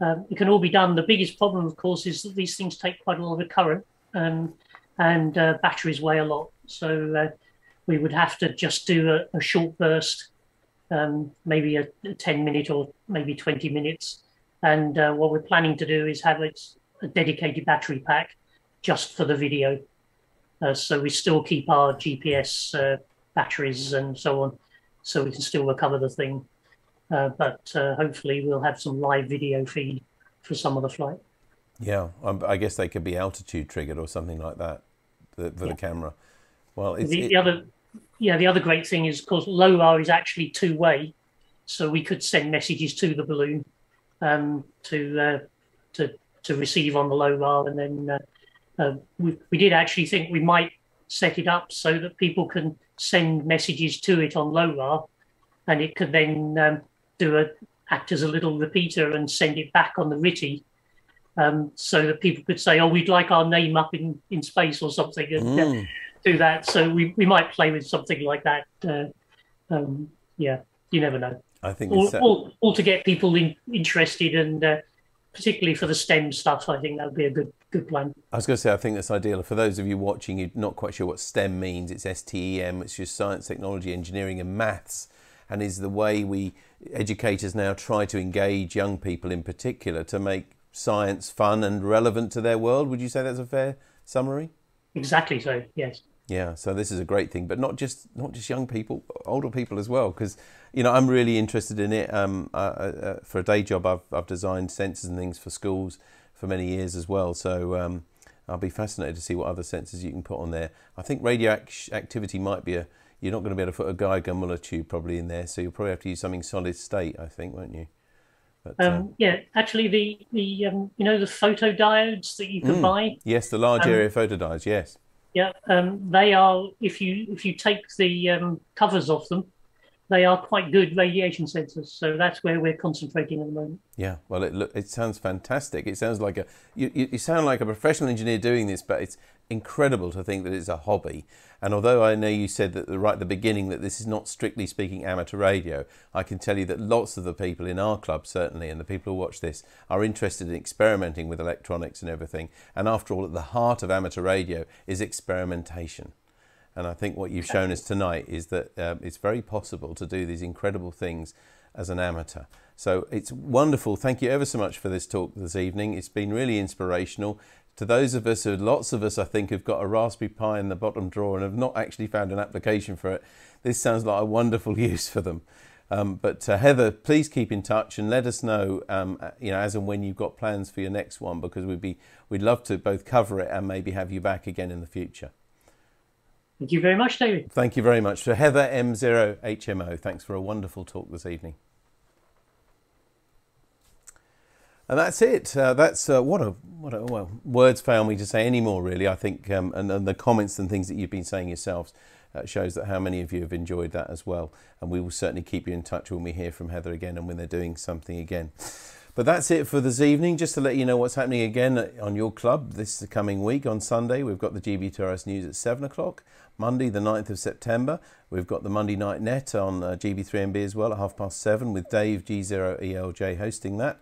it can all be done. The biggest problem, of course, is that these things take quite a lot of current, and batteries weigh a lot. So we would have to just do a short burst, maybe a 10-minute or maybe 20 minutes. And what we're planning to do is have a dedicated battery pack just for the video. So we still keep our GPS batteries and so on, so we can still recover the thing. But hopefully we'll have some live video feed for some of the flight. Yeah, I guess they could be altitude triggered or something like that for the camera. Well, the other great thing is, of course, LoRa is actually two-way, so we could send messages to the balloon to receive on the LoRa, and then we did actually think we might set it up so that people can send messages to it on LoRa, and it could then act as a little repeater and send it back on the RTTY, so that people could say, "Oh, we'd like our name up in space" or something, and do that. So we might play with something like that. Yeah, you never know. I think all to get people interested, and particularly for the STEM stuff, I think that would be a good plan. I was going to say, I think that's ideal. For those of you watching, you're not quite sure what STEM means. It's STEM, it's just science, technology, engineering and maths, and is the way we educators now try to engage young people in particular to make science fun and relevant to their world. Would you say that's a fair summary? Exactly so, yes. Yeah, so this is a great thing, but not just young people, older people as well, because I'm really interested in it. For a day job, I've designed sensors and things for schools for many years as well. So I'll be fascinated to see what other sensors you can put on there. I think radioactivity might be you're not going to be able to put a Geiger Muller tube probably in there, so you'll probably have to use something solid state, I think, won't you? But, yeah, actually the the photodiodes that you can buy. Yes, the large area photodiodes. Yes. Yeah, they are. If you take the covers off them, they are quite good radiation sensors. So that's where we're concentrating at the moment. Yeah, well, it sounds fantastic. It sounds like you sound like a professional engineer doing this, but it's incredible to think that it's a hobby. And although I know you said that right at the beginning that this is not strictly speaking amateur radio, I can tell you that lots of the people in our club certainly, and the people who watch this, are interested in experimenting with electronics and everything. And after all, at the heart of amateur radio is experimentation. And I think what you've shown us tonight is that it's very possible to do these incredible things as an amateur. So it's wonderful. Thank you ever so much for this talk this evening. It's been really inspirational. To those of us, lots of us I think, have got a Raspberry Pi in the bottom drawer and have not actually found an application for it, this sounds like a wonderful use for them. But Heather, please keep in touch and let us know, as and when you've got plans for your next one, because we'd love to both cover it and maybe have you back again in the future. Thank you very much, David. Thank you very much. So Heather M0HMO, thanks for a wonderful talk this evening. And that's it. Well, words fail me to say any more, really. I think, and the comments and things that you've been saying yourselves shows that how many of you have enjoyed that as well. And we will certainly keep you in touch when we hear from Heather again and when they're doing something again. But that's it for this evening. Just to let you know what's happening again on your club this coming week. On Sunday, we've got the GB2RS News at 7 o'clock. Monday, the 9th of September, we've got the Monday Night Net on GB3MB as well at 7:30 with Dave G0ELJ hosting that.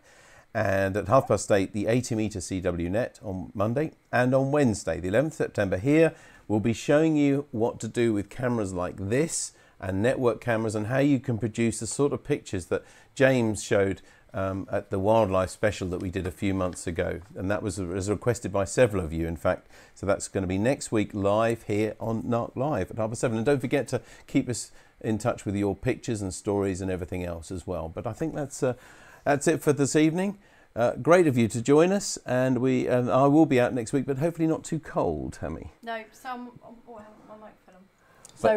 And at 8:30, the 80-metre CW Net on Monday. And on Wednesday, the 11th of September, here we'll be showing you what to do with cameras like this and network cameras and how you can produce the sort of pictures that James showed at the wildlife special that we did a few months ago. And that was requested by several of you, in fact. So that's going to be next week live here on NARC Live at 7:30. And don't forget to keep us in touch with your pictures and stories and everything else as well. But I think that's it for this evening. Great of you to join us, and I will be out next week, but hopefully not too cold, Hammy. No, so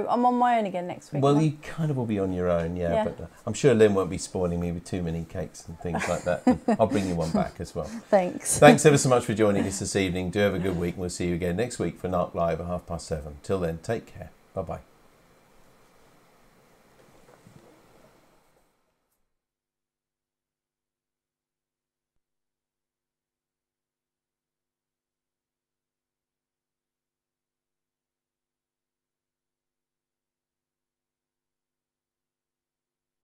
I'm on my own again next week. Well, you kind of will be on your own, yeah. But I'm sure Lynn won't be spoiling me with too many cakes and things like that. I'll bring you one back as well. Thanks. Thanks ever so much for joining us this evening. Do have a good week, and we'll see you again next week for NARC Live at 7:30. Till then, take care. Bye-bye.